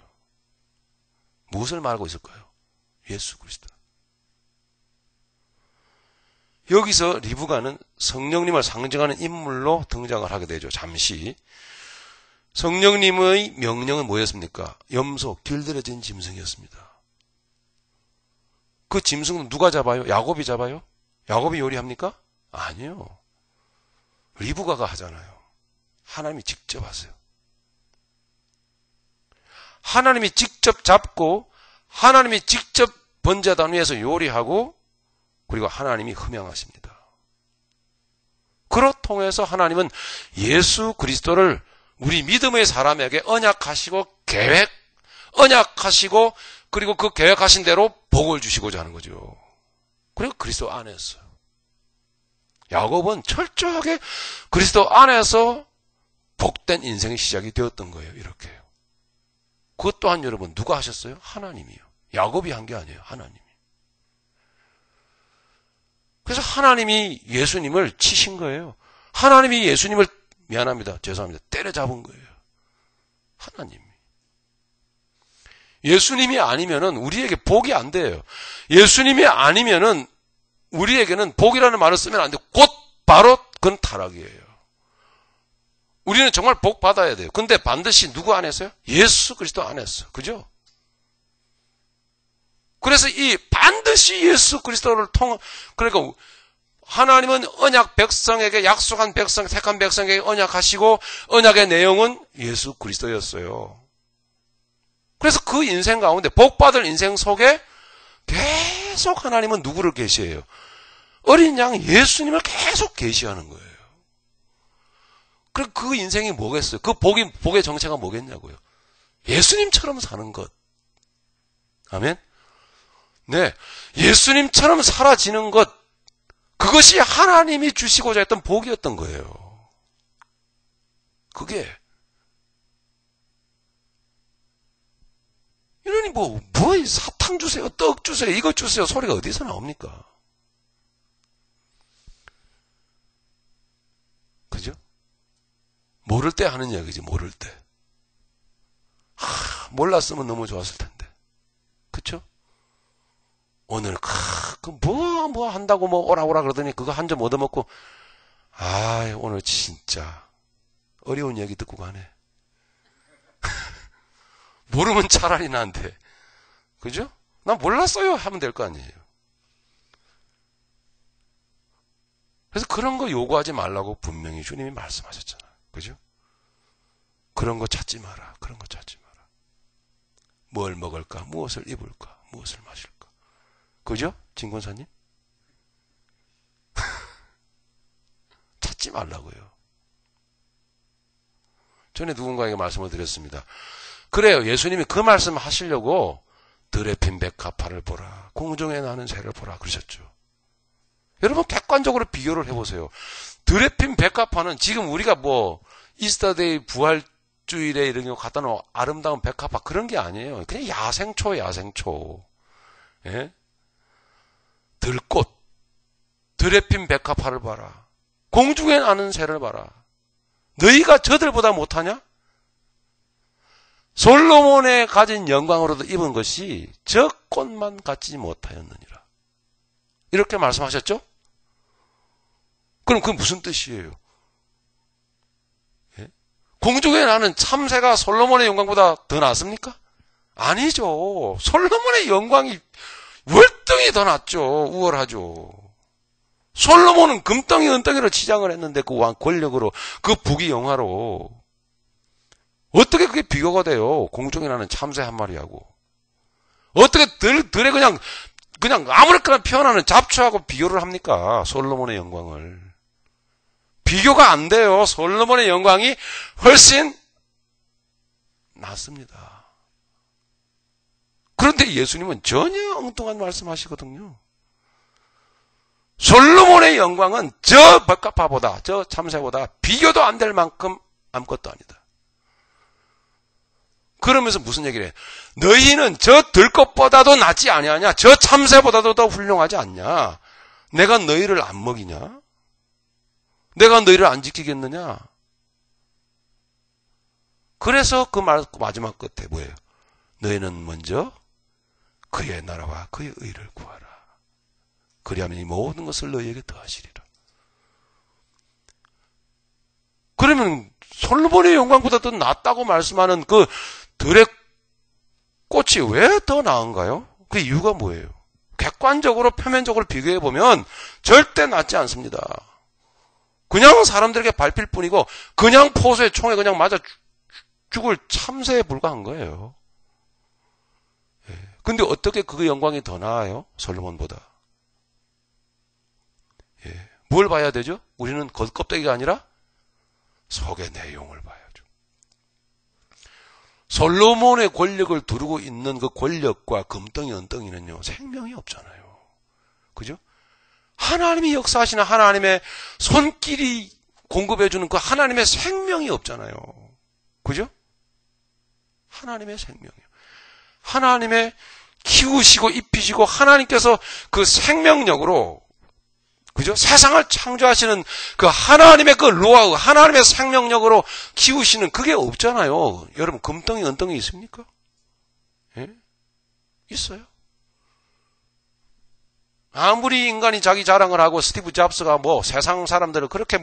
무엇을 말하고 있을까요? 예수 그리스도. 여기서 리브가는 성령님을 상징하는 인물로 등장을 하게 되죠. 잠시. 성령님의 명령은 뭐였습니까? 염소, 길들여진 짐승이었습니다. 그 짐승은 누가 잡아요? 야곱이 잡아요? 야곱이 요리합니까? 아니요. 리브가가 하잖아요. 하나님이 직접 하세요. 하나님이 직접 잡고 하나님이 직접 번제단 위에서 요리하고 그리고 하나님이 흠양하십니다. 그로 통해서 하나님은 예수 그리스도를 우리 믿음의 사람에게 언약하시고 언약하시고 그리고 그 계획하신 대로 복을 주시고자 하는 거죠. 그리고 그리스도 안에서. 야곱은 철저하게 그리스도 안에서 복된 인생의 시작이 되었던 거예요. 이렇게요. 그것 또한 여러분 누가 하셨어요? 하나님이요. 야곱이 한 게 아니에요. 하나님이. 그래서 하나님이 예수님을 치신 거예요. 하나님이 예수님을 미안합니다. 죄송합니다. 때려잡은 거예요. 하나님이. 예수님이 아니면은 우리에게 복이 안 돼요. 예수님이 아니면은 우리에게는 복이라는 말을 쓰면 안 돼요. 곧 바로 그건 타락이에요. 우리는 정말 복 받아야 돼요. 근데 반드시 누구 안에서요? 예수 그리스도 안에서. 그죠? 그래서 이 반드시 예수 그리스도를 그러니까 하나님은 언약 백성에게 약속한 백성, 택한 백성에게 언약하시고 언약의 내용은 예수 그리스도였어요. 그래서 그 인생 가운데 복받을 인생 속에 계속 하나님은 누구를 계시해요? 어린 양 예수님을 계속 계시하는 거예요. 그럼 그 인생이 뭐겠어요? 그 복의 정체가 뭐겠냐고요? 예수님처럼 사는 것. 아멘? 네. 예수님처럼 사라지는 것. 그것이 하나님이 주시고자 했던 복이었던 거예요. 그게. 이러니 사탕 주세요, 떡 주세요, 이것 주세요 소리가 어디서 나옵니까? 그죠? 모를 때 하는 이야기지, 모를 때. 몰랐으면 너무 좋았을 텐데. 그쵸? 오늘, 뭐 한다고 오라 그러더니 그거 한 점 얻어먹고, 오늘 진짜 어려운 얘기 듣고 가네. 모르면 차라리 나한테. 그죠? 난 몰랐어요 하면 될 거 아니에요. 그래서 그런 거 요구하지 말라고 분명히 주님이 말씀하셨잖아요. 그죠? 그런 거 찾지 마라. 그런 거 찾지 마라. 뭘 먹을까? 무엇을 입을까? 무엇을 마실까? 그죠? 진권사님? 찾지 말라고요. 전에 누군가에게 말씀을 드렸습니다. 그래요. 예수님이 그 말씀 하시려고 들에 핀 백합화를 보라. 공중에 나는 새를 보라. 그러셨죠. 여러분 객관적으로 비교를 해보세요. 들에 핀 백합화는 지금 우리가 이스터데이 부활주일에 이런 거 갖다 놓은 아름다운 백합화 그런 게 아니에요. 그냥 야생초. 예? 들꽃. 들에 핀 백합화를 봐라. 공중에 나는 새를 봐라. 너희가 저들보다 못하냐? 솔로몬의 가진 영광으로도 입은 것이 저 꽃만 갖지 못하였느니라. 이렇게 말씀하셨죠? 그럼 그게 무슨 뜻이에요? 예? 공중에 나는 참새가 솔로몬의 영광보다 더 낫습니까? 아니죠. 솔로몬의 영광이 월등히 더 낫죠. 우월하죠. 솔로몬은 금덩이 은덩이로 치장을 했는데 그 권력으로 그 부귀영화로 어떻게 그게 비교가 돼요? 공중에 나는 참새 한 마리하고. 어떻게 들에 그냥 아무렇게나 피어나는 잡초하고 비교를 합니까? 솔로몬의 영광을. 비교가 안 돼요. 솔로몬의 영광이 훨씬 낫습니다. 그런데 예수님은 전혀 엉뚱한 말씀하시거든요. 솔로몬의 영광은 저 백합화보다, 저 참새보다 비교도 안 될 만큼 아무것도 아니다. 그러면서 무슨 얘기를 해? 너희는 저 들것보다도 낫지 아니하냐? 저 참새보다도 더 훌륭하지 않냐? 내가 너희를 안 먹이냐? 내가 너희를 안 지키겠느냐? 그래서 그 마지막 끝에 뭐예요? 너희는 먼저 그의 나라와 그의 의를 구하라. 그리하면 이 모든 것을 너희에게 더하시리라. 그러면 솔로몬의 영광보다 더 낫다고 말씀하는 그 들의 꽃이 왜 더 나은가요? 그 이유가 뭐예요? 객관적으로 표면적으로 비교해 보면 절대 낫지 않습니다. 그냥 사람들에게 밟힐 뿐이고 그냥 포수의 총에 그냥 맞아 죽을 참새에 불과한 거예요. 근데 어떻게 그 영광이 더 나아요? 솔로몬보다. 뭘 봐야 되죠? 우리는 겉껍데기가 아니라 속의 내용을 봐야죠. 솔로몬의 권력을 두르고 있는 그 권력과 금덩이 은덩이는요, 생명이 없잖아요. 그죠? 하나님이 역사하시는 하나님의 손길이 공급해주는 그 하나님의 생명이 없잖아요. 그죠? 하나님의 생명이요. 하나님의 키우시고 입히시고 하나님께서 그 생명력으로, 그죠? 세상을 창조하시는 그 하나님의 그 로아우, 하나님의 생명력으로 키우시는 그게 없잖아요. 여러분, 금덩이, 은덩이 있습니까? 예? 있어요. 아무리 인간이 자기 자랑을 하고 스티브 잡스가 뭐 세상 사람들을 그렇게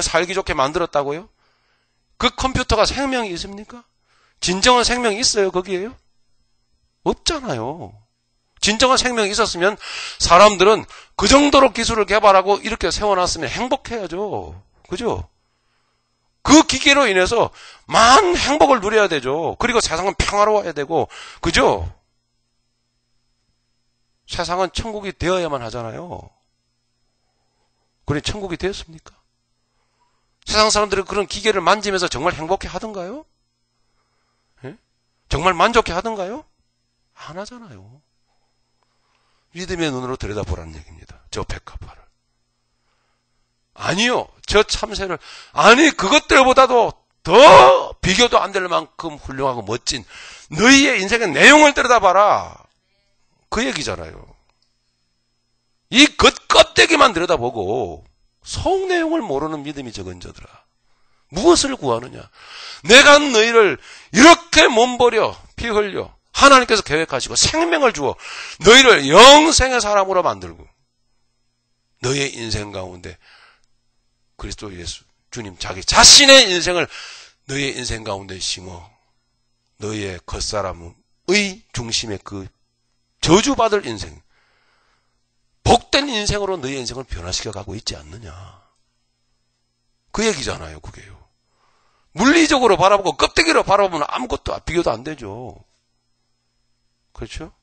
살기 좋게 만들었다고요? 그 컴퓨터가 생명이 있습니까? 진정한 생명이 있어요, 거기에요? 없잖아요. 진정한 생명이 있었으면 사람들은 그 정도로 기술을 개발하고 이렇게 세워놨으면 행복해야죠. 그죠? 그 기계로 인해서 많은 행복을 누려야 되죠. 그리고 세상은 평화로워야 되고, 그죠? 세상은 천국이 되어야만 하잖아요. 그래, 천국이 되었습니까? 세상 사람들이 그런 기계를 만지면서 정말 행복해 하던가요? 예? 정말 만족해 하던가요? 안 하잖아요. 믿음의 눈으로 들여다보라는 얘기입니다. 저 백합화를. 아니요. 저 참새를. 아니, 그것들보다도 더 비교도 안 될 만큼 훌륭하고 멋진 너희의 인생의 내용을 들여다봐라. 그 얘기잖아요. 이 겉껍데기만 들여다보고 속 내용을 모르는 믿음이 적은 자들아. 무엇을 구하느냐? 내가 너희를 이렇게 몸버려 피 흘려 하나님께서 계획하시고 생명을 주어 너희를 영생의 사람으로 만들고 너희의 인생 가운데 그리스도 예수 주님 자기 자신의 인생을 너희의 인생 가운데 심어 너희의 겉사람의 중심의 그 저주받을 인생, 복된 인생으로 너희의 인생을 변화시켜 가고 있지 않느냐. 그 얘기잖아요, 그게요. 물리적으로 바라보고 껍데기로 바라보면 아무것도 비교도 안 되죠. 그렇죠?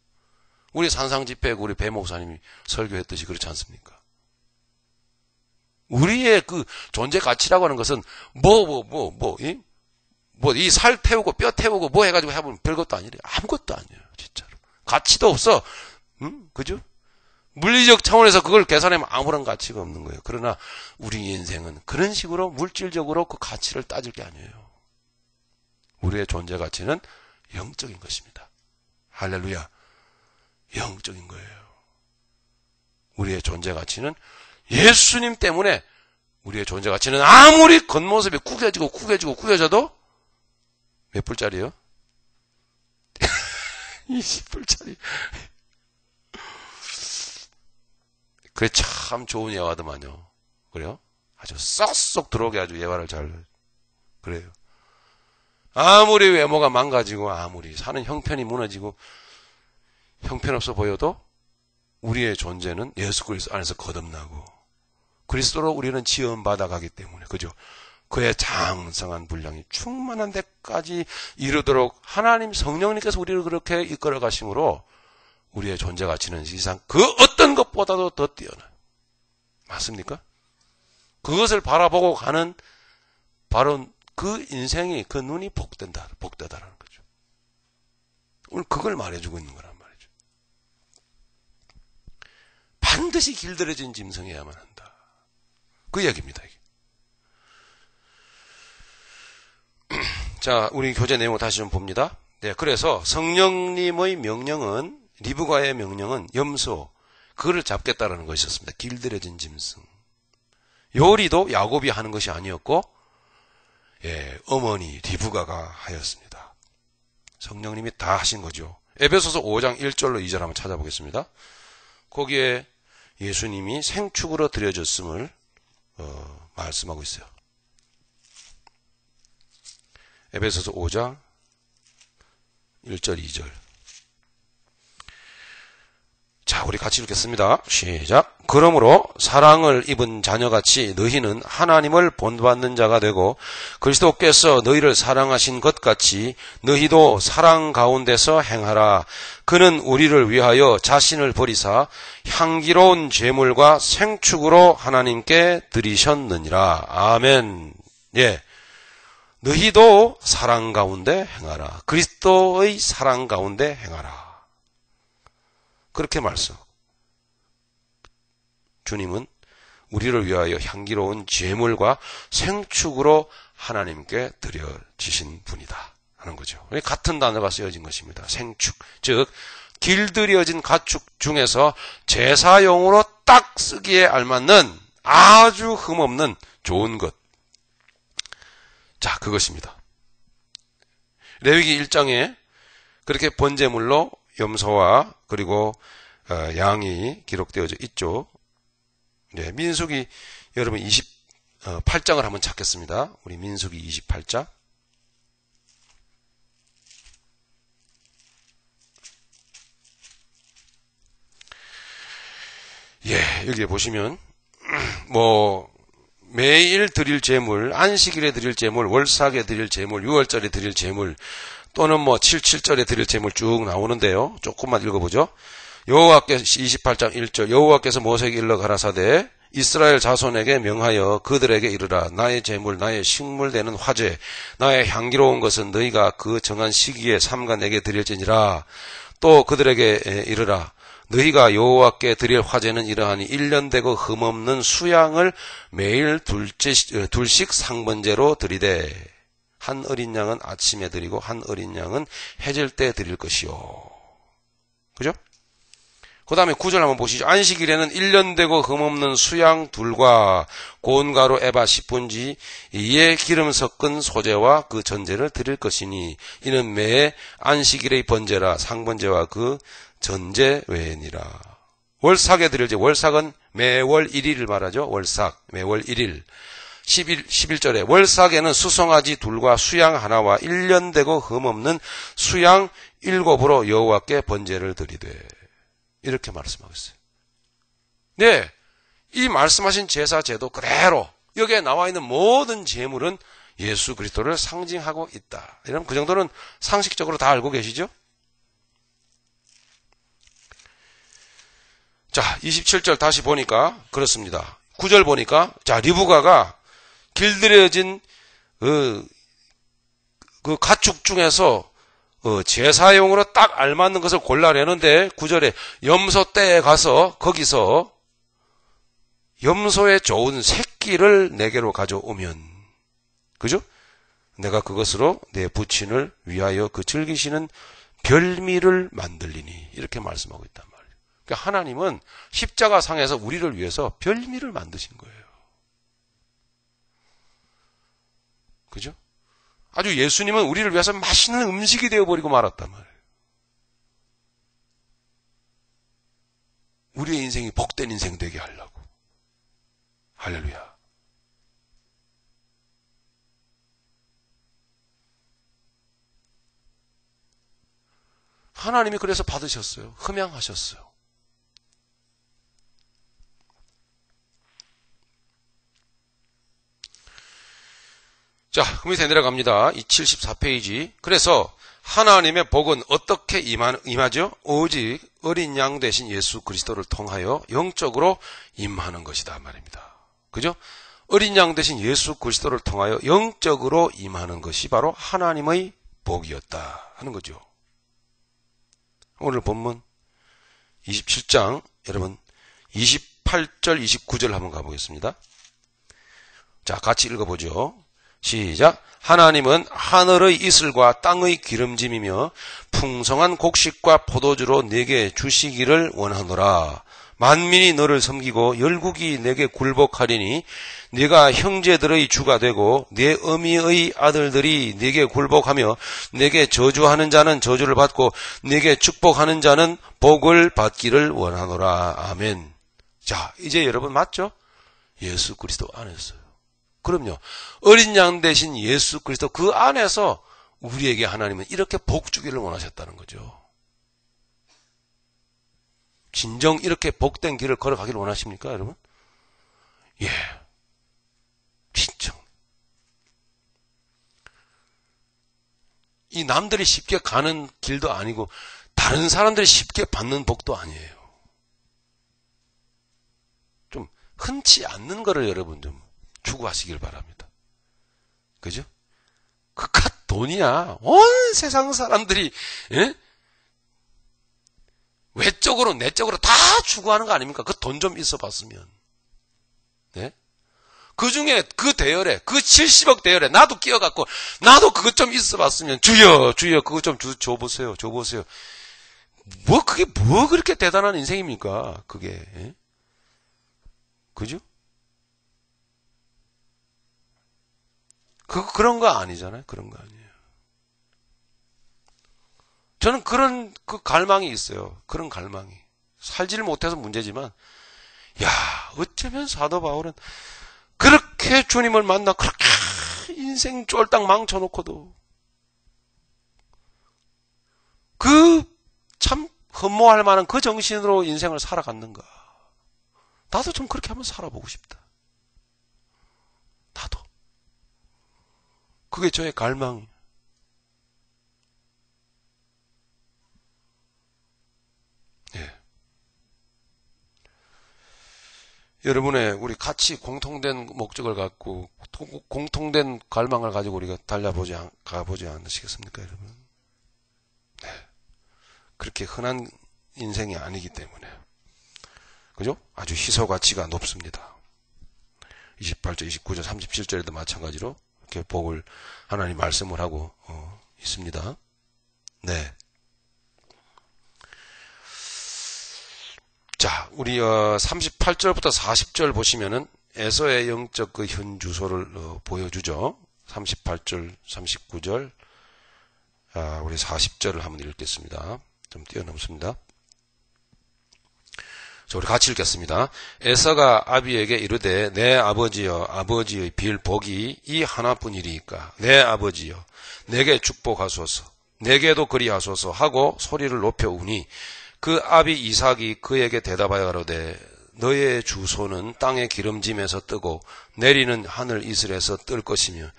우리 산상집회 우리 배 목사님이 설교했듯이 그렇지 않습니까? 우리의 그 존재 가치라고 하는 것은 이 살 태우고 뼈 태우고 뭐 해가지고 해보면 별것도 아니래요. 아무것도 아니에요, 진짜로. 가치도 없어. 그죠? 물리적 차원에서 그걸 계산하면 아무런 가치가 없는 거예요. 그러나 우리 인생은 그런 식으로 물질적으로 그 가치를 따질 게 아니에요. 우리의 존재 가치는 영적인 것입니다. 할렐루야. 영적인 거예요. 우리의 존재 가치는 예수님 때문에 우리의 존재 가치는 아무리 겉모습이 구겨져도 몇 불짜리요? 20불짜리. 그래, 참 좋은 예화더만요. 그래요? 아주 쏙쏙 들어오게 아주 예화를 잘, 그래요. 아무리 외모가 망가지고, 아무리 사는 형편이 무너지고, 형편없어 보여도, 우리의 존재는 예수 그리스도 안에서 거듭나고, 그리스도로 우리는 지음받아 가기 때문에, 그죠? 그의 장성한 분량이 충만한 데까지 이르도록 하나님 성령님께서 우리를 그렇게 이끌어 가심으로 우리의 존재 가치는 이상 그 어떤 것보다도 더 뛰어나요. 맞습니까? 그것을 바라보고 가는 바로 그 인생이 그 눈이 복되다라는 거죠. 오늘 그걸 말해주고 있는 거란 말이죠. 반드시 길들여진 짐승이어야만 한다. 그 이야기입니다. 이게. 자, 우리 교재 내용을 다시 좀 봅니다. 네, 그래서 성령님의 명령은, 리브가의 명령은 염소, 그거를 잡겠다라는 것이었습니다. 길들여진 짐승. 요리도 야곱이 하는 것이 아니었고, 예, 어머니 리브가가 하였습니다. 성령님이 다 하신 거죠. 에베소서 5장 1절로 2절 한번 찾아보겠습니다. 거기에 예수님이 생축으로 드려졌음을 말씀하고 있어요. 에베소서 5장 1절 2절. 자, 우리 같이 읽겠습니다. 시작. 그러므로 사랑을 입은 자녀같이 너희는 하나님을 본받는 자가 되고 그리스도께서 너희를 사랑하신 것 같이 너희도 사랑 가운데서 행하라. 그는 우리를 위하여 자신을 버리사 향기로운 제물과 생축으로 하나님께 드리셨느니라. 아멘. 예. 너희도 사랑 가운데 행하라. 그리스도의 사랑 가운데 행하라. 그렇게 말씀하고 주님은 우리를 위하여 향기로운 제물과 생축으로 하나님께 드려지신 분이다 하는 거죠. 같은 단어가 쓰여진 것입니다. 생축, 즉 길들여진 가축 중에서 제사용으로 딱 쓰기에 알맞는 아주 흠없는 좋은 것. 자, 그것입니다. 레위기 1장에 그렇게 번제물로 염소와 그리고 양이 기록되어져 있죠. 네, 민수기 여러분 28장을 한번 찾겠습니다. 우리 민수기 28장. 예, 여기 보시면 매일 드릴 제물, 안식일에 드릴 제물, 월삭에 드릴 제물, 유월절에 드릴 제물, 또는 77절에 드릴 제물 쭉 나오는데요. 조금만 읽어보죠. 여호와께서 28장 1절 여호와께서 모세에게 일러 가라사대 이스라엘 자손에게 명하여 그들에게 이르라. 나의 제물, 나의 식물 되는 화제, 나의 향기로운 것은 너희가 그 정한 시기에 삼가 내게 드릴지니라. 또 그들에게 이르라. 너희가 여호와께 드릴 화제는 이러하니 1년 되고 흠없는 수양을 매일 둘씩 상번제로 드리되 한 어린 양은 아침에 드리고 한 어린 양은 해질 때 드릴 것이요. 그죠? 그 다음에 9절 한번 보시죠. 안식일에는 1년 되고 흠없는 수양 둘과 고운 가루 에바 10분지 이에 기름 섞은 소재와 그 전제를 드릴 것이니 이는 매 안식일의 번제라. 상번제와 그 전제 외에니라. 월삭에 드릴 제, 월삭은 매월 1일을 말하죠. 월삭, 매월 1일. 11절에 월삭에는 수송아지 둘과 수양 하나와 1년 되고 흠없는 수양 7으로 여호와께 번제를 드리되. 이렇게 말씀하고 있어요. 네, 이 말씀하신 제사 제도 그대로 여기에 나와 있는 모든 제물은 예수 그리스도를 상징하고 있다. 이러면 그 정도는 상식적으로 다 알고 계시죠? 자, 27절 다시 보니까 그렇습니다. 9절 보니까 자, 리브가가 길들여진 그 가축 중에서 제사용으로 딱 알맞는 것을 골라내는데 9절에 염소 떼에 가서 거기서 염소의 좋은 새끼를 내게로 가져오면, 그죠? 내가 그것으로 내 부친을 위하여 그 즐기시는 별미를 만들리니, 이렇게 말씀하고 있단 말이에요. 그러니까 하나님은 십자가 상에서 우리를 위해서 별미를 만드신 거예요. 그죠? 아주 예수님은 우리를 위해서 맛있는 음식이 되어버리고 말았단 말이에요. 우리의 인생이 복된 인생 되게 하려고. 할렐루야. 하나님이 그래서 받으셨어요. 흠양하셨어요. 자, 그 밑에 내려갑니다. 이 74페이지. 그래서 하나님의 복은 어떻게 임하죠? 오직 어린 양 되신 예수 그리스도를 통하여 영적으로 임하는 것이다 말입니다. 그죠? 어린 양 되신 예수 그리스도를 통하여 영적으로 임하는 것이 바로 하나님의 복이었다 하는 거죠. 오늘 본문 27장 여러분 28절 29절 한번 가보겠습니다. 자, 같이 읽어보죠. 시작. 하나님은 하늘의 이슬과 땅의 기름짐이며 풍성한 곡식과 포도주로 내게 주시기를 원하노라. 만민이 너를 섬기고 열국이 내게 굴복하리니 네가 형제들의 주가 되고 내 어미의 아들들이 네게 굴복하며 내게 저주하는 자는 저주를 받고 네게 축복하는 자는 복을 받기를 원하노라. 아멘. 자, 이제 여러분 맞죠? 예수 그리스도 안에서요. 그럼요. 어린 양 대신 예수 그리스도 그 안에서 우리에게 하나님은 이렇게 복 주기를 원하셨다는 거죠. 진정 이렇게 복된 길을 걸어가기를 원하십니까, 여러분? 예. 진정. 이 남들이 쉽게 가는 길도 아니고 다른 사람들이 쉽게 받는 복도 아니에요. 좀 흔치 않는 거를 여러분 좀 추구하시길 바랍니다. 그죠? 그깟 돈이야. 온 세상 사람들이 외적으로 내적으로 다 추구하는 거 아닙니까? 그 돈 좀 있어 봤으면. 네? 그 중에 그 대열에 그 70억 대열에 나도 끼어갖고 나도 그것 좀 있어 봤으면 주여 그것 좀 줘보세요. 그게 뭐 그렇게 대단한 인생입니까? 그게. 예? 그죠? 그런 거 아니잖아요. 그런 거 아니에요. 저는 그런 갈망이 있어요. 그런 갈망이. 살지를 못해서 문제지만, 야, 어쩌면 사도 바울은 그렇게 주님을 만나 그렇게 인생 쫄딱 망쳐놓고도 그 참 흠모할 만한 그 정신으로 인생을 살아갔는가. 나도 좀 그렇게 한번 살아보고 싶다. 나도. 그게 저의 갈망이에요. 예. 여러분의 우리 같이 공통된 목적을 갖고 공통된 갈망을 가지고 우리가 가보지 않으시겠습니까, 여러분? 네. 그렇게 흔한 인생이 아니기 때문에. 그죠? 아주 희소 가치가 높습니다. 28절, 29절, 37절에도 마찬가지로 이렇게 복을 하나님 말씀을 하고 있습니다. 네. 자, 우리 38절부터 40절 보시면은 에서의 영적 그 현주소를 보여주죠. 38절, 39절, 우리 40절을 한번 읽겠습니다. 좀 뛰어넘습니다. 자, 우리 같이 읽겠습니다. 에서가 아비에게 이르되 내 아버지여 아버지의 빌 복이 이 하나뿐이리이까 내 아버지여 내게 축복하소서 내게도 그리하소서 하고 소리를 높여 우니 그 아비 이삭이 그에게 대답하여 가로되 너의 주소는 땅의 기름짐에서 뜨고 내리는 하늘 이슬에서 뜰 것이며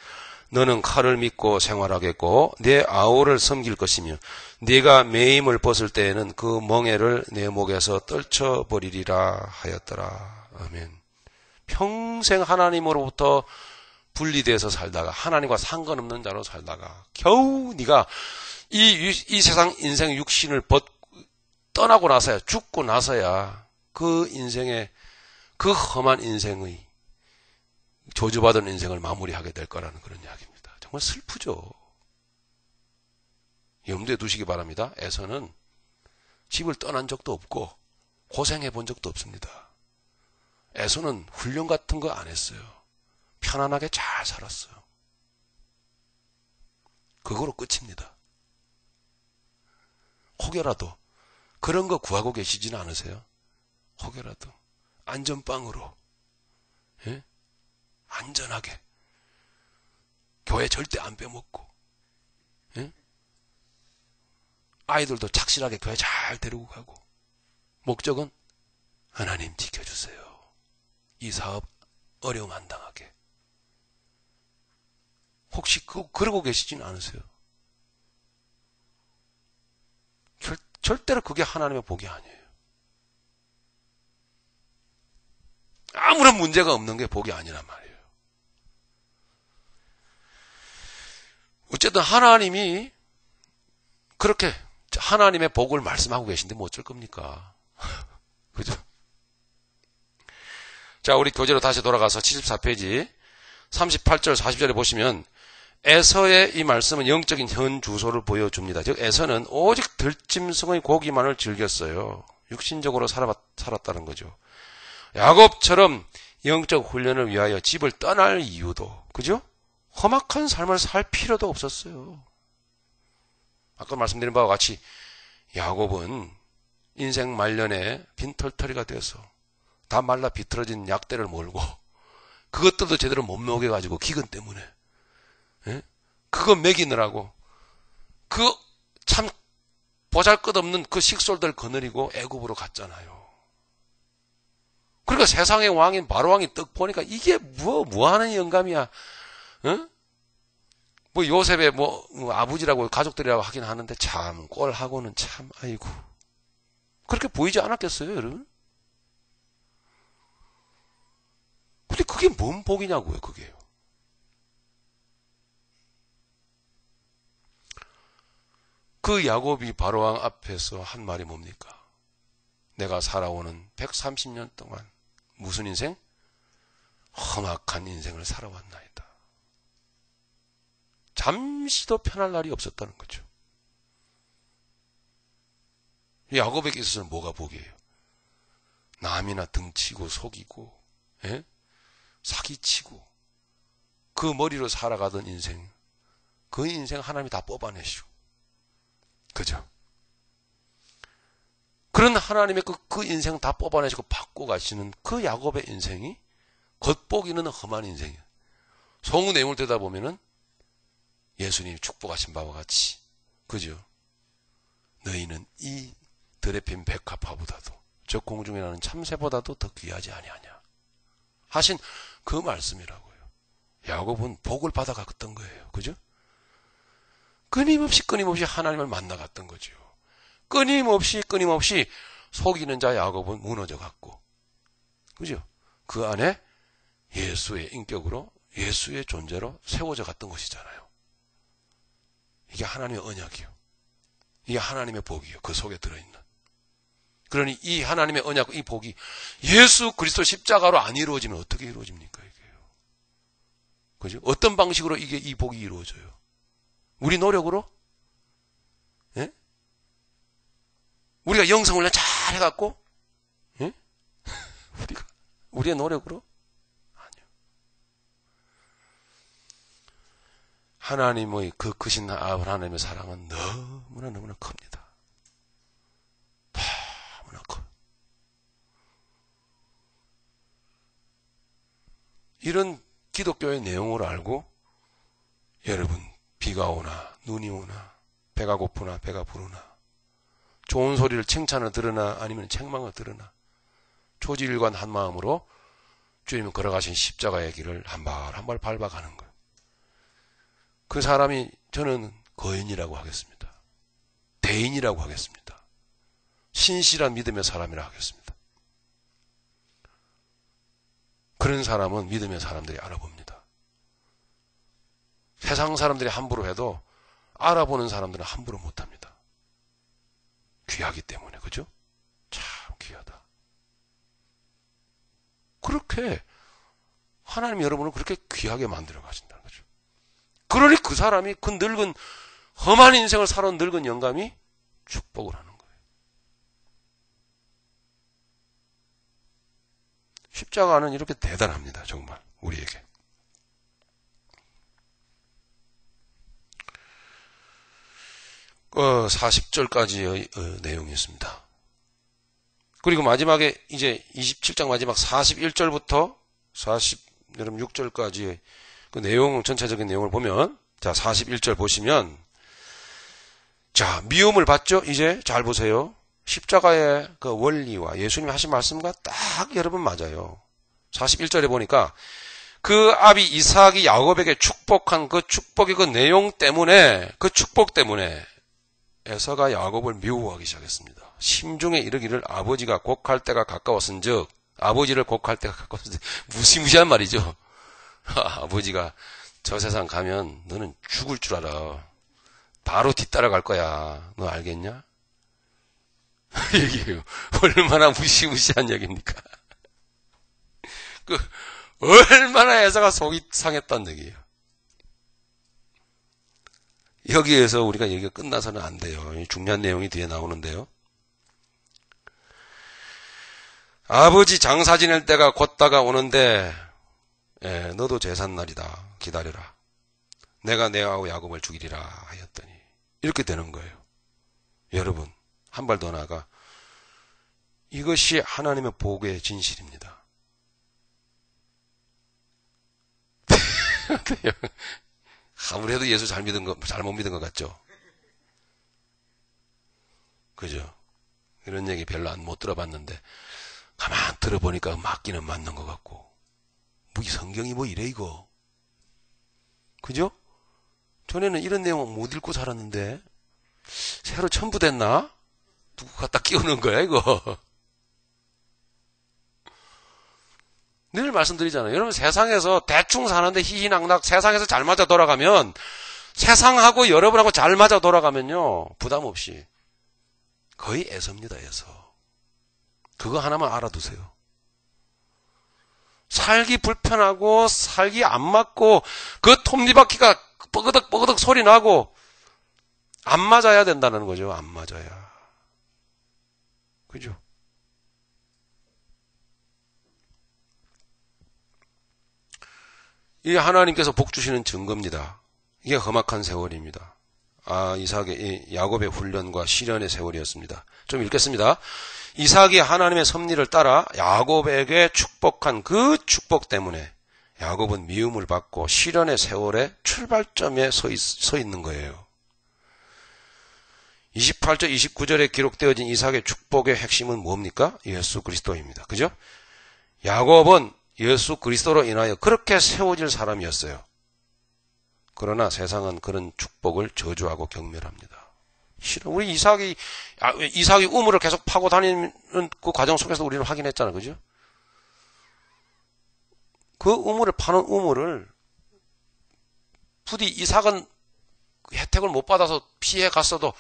너는 칼을 믿고 생활하겠고 내 아우를 섬길 것이며 네가 매임을 벗을 때에는 그 멍에를 내 목에서 떨쳐버리리라 하였더라. 아멘. 평생 하나님으로부터 분리돼서 살다가 하나님과 상관없는 자로 살다가 겨우 네가 이 세상 인생 육신을 떠나고 나서야 죽고 나서야 그 인생의 그 험한 인생의 저주받은 인생을 마무리하게 될 거라는 그런 이야기입니다. 정말 슬프죠. 염두에 두시기 바랍니다. 에서는 집을 떠난 적도 없고 고생해 본 적도 없습니다. 에서는 훈련 같은 거 안 했어요. 편안하게 잘 살았어요. 그거로 끝입니다. 혹여라도 그런 거 구하고 계시지는 않으세요? 혹여라도 안전빵으로 예? 안전하게 교회 절대 안 빼먹고 예? 아이들도 착실하게 교회 잘 데리고 가고 목적은 하나님 지켜주세요. 이 사업 어려움 안 당하게. 혹시 그러고 계시지는 않으세요? 절대로 그게 하나님의 복이 아니에요. 아무런 문제가 없는 게 복이 아니란 말이에요. 어쨌든 하나님이 그렇게 하나님의 복을 말씀하고 계신데 뭐 어쩔 겁니까? 그죠? 자, 우리 교재로 다시 돌아가서 74페이지 38절 40절에 보시면 에서의 이 말씀은 영적인 현 주소를 보여줍니다. 즉 에서는 오직 들짐승의 고기만을 즐겼어요. 육신적으로 살았다는 거죠. 야곱처럼 영적 훈련을 위하여 집을 떠날 이유도, 그죠? 험악한 삶을 살 필요도 없었어요. 아까 말씀드린 바와 같이 야곱은 인생 말년에 빈털터리가 되어서 다 말라 비틀어진 약대를 몰고 그것들도 제대로 못 먹여가지고 기근 때문에, 예? 그거 먹이느라고 그 참 보잘것없는 그 식솔들 거느리고 애굽으로 갔잖아요. 그러니까 세상의 왕인 바로왕이 떡 보니까 이게 뭐 하는 영감이야. 어? 뭐 요셉의 아버지라고 가족들이라고 하긴 하는데 참 꼴하고는 참 아이고 그렇게 보이지 않았겠어요, 여러분? 근데 그게 뭔 복이냐고요, 그게요. 그 야곱이 바로왕 앞에서 한 말이 뭡니까? 내가 살아오는 130년 동안 무슨 인생? 험악한 인생을 살아왔나이다. 잠시도 편할 날이 없었다는 거죠. 야곱에게 있어서는 뭐가 복이에요? 남이나 등치고 속이고, 예? 사기치고 그 머리로 살아가던 인생, 그 인생 하나님이 다 뽑아내시고, 그죠? 그런 하나님의 그 인생 다 뽑아내시고 바꿔 가시는 그 야곱의 인생이 겉보기는 험한 인생이에요. 성우 내용을 들여다보면은 예수님이 축복하신 바와 같이, 그죠? 너희는 이 들에 핀 백합화보다도 저 공중에 나는 참새보다도 더 귀하지 아니하냐 하신 그 말씀이라고요. 야곱은 복을 받아갔던 거예요. 그죠? 끊임없이 하나님을 만나갔던 거죠. 끊임없이 속이는 자 야곱은 무너져갔고, 그죠? 그 안에 예수의 인격으로, 예수의 존재로 세워져 갔던 것이잖아요. 이게 하나님의 언약이요. 이게 하나님의 복이요. 그 속에 들어있는. 그러니 이 하나님의 언약, 이 복이 예수 그리스도 십자가로 안 이루어지면 어떻게 이루어집니까, 이게요? 그죠? 어떤 방식으로 이 복이 이루어져요? 우리 노력으로? 예? 우리가 영성훈련 잘 해갖고? 예? 우리의 노력으로? 아니요. 하나님의 그 크신 하나님의 사랑은 너무나 큽니다. 너무나 커요. 이런 기독교의 내용을 알고 여러분 비가 오나 눈이 오나 배가 고프나 배가 부르나 좋은 소리를 칭찬을 들으나 아니면 책망을 들으나 초지일관 한 마음으로 주님이 걸어가신 십자가의 길을 한 발 밟아가는 거예요. 그 사람이 저는 거인이라고 하겠습니다. 대인이라고 하겠습니다. 신실한 믿음의 사람이라 하겠습니다. 그런 사람은 믿음의 사람들이 알아봅니다. 세상 사람들이 함부로 해도 알아보는 사람들은 함부로 못합니다. 귀하기 때문에, 그죠? 참 귀하다. 그렇게 하나님이 여러분을 그렇게 귀하게 만들어 가신다는 거죠. 그러니 그 사람이 그 늙은 험한 인생을 살아온 늙은 영감이 축복을 하는 거예요. 십자가는 이렇게 대단합니다. 정말 우리에게. 40절까지의 내용이 있습니다. 그리고 마지막에 이제 27장 마지막 41절부터 46절까지의 그 내용, 전체적인 내용을 보면, 자, 41절 보시면, 자, 미움을 받죠? 이제 잘 보세요. 십자가의 그 원리와 예수님이 하신 말씀과 딱 여러분 맞아요. 41절에 보니까 그 아비 이삭이 야곱에게 축복한 그 축복의 그 내용 때문에, 그 축복 때문에 에서가 야곱을 미워하기 시작했습니다. 심중에 이르기를 아버지가 곡할 때가 가까웠은즉, 아버지를 곡할 때가 가까웠은즉, 무시무시한 말이죠. 아버지가 저 세상 가면 너는 죽을 줄 알아. 바로 뒤따라갈 거야. 너 알겠냐? 얘기해요. 얼마나 무시무시한 얘기입니까? 얼마나 에서가 속이 상했단 얘기예요. 여기에서 우리가 얘기가 끝나서는 안 돼요. 중요한 내용이 뒤에 나오는데요. 아버지 장사 지낼 때가 곧 다가오는데 너도 제삿날이다. 기다려라. 내가 내 아우 야곱을 죽이리라 하였더니 이렇게 되는 거예요. 여러분 한 발 더 나아가 이것이 하나님의 복의 진실입니다. 아무래도 예수 잘못 믿은 것 같죠? 그죠? 이런 얘기 별로 못 들어봤는데, 가만 들어보니까 맞기는 맞는 것 같고, 이 성경이 뭐 이래, 이거? 그죠? 전에는 이런 내용 못 읽고 살았는데, 새로 첨부됐나? 누구 갖다 끼우는 거야, 이거? 늘 말씀드리잖아요. 여러분 세상에서 대충 사는데 희희낙낙 세상에서 잘 맞아 돌아가면 세상하고 여러분하고 잘 맞아 돌아가면요. 부담 없이 거의 애섭니다. 애서. 그거 하나만 알아두세요. 살기 불편하고 살기 안 맞고 그 톱니바퀴가 뻐그덕 뻐그덕 소리 나고 안 맞아야 된다는 거죠. 안 맞아야. 그죠? 이게 하나님께서 복 주시는 증거입니다. 이게 험악한 세월입니다. 이삭의 야곱의 훈련과 시련의 세월이었습니다. 좀 읽겠습니다. 이삭이 하나님의 섭리를 따라 야곱에게 축복한 그 축복 때문에 야곱은 미움을 받고 시련의 세월의 출발점에 서 있는 거예요. 28절 29절에 기록되어진 이삭의 축복의 핵심은 뭡니까? 예수 그리스도입니다. 그죠? 야곱은 예수 그리스도로 인하여 그렇게 세워질 사람이었어요. 그러나 세상은 그런 축복을 저주하고 경멸합니다. 우리 이삭이 우물을 계속 파고 다니는 그 과정 속에서 우리는 확인했잖아요. 그죠? 그 우물을 파는 우물을 부디 이삭은 혜택을 못 받아서 피해 갔어도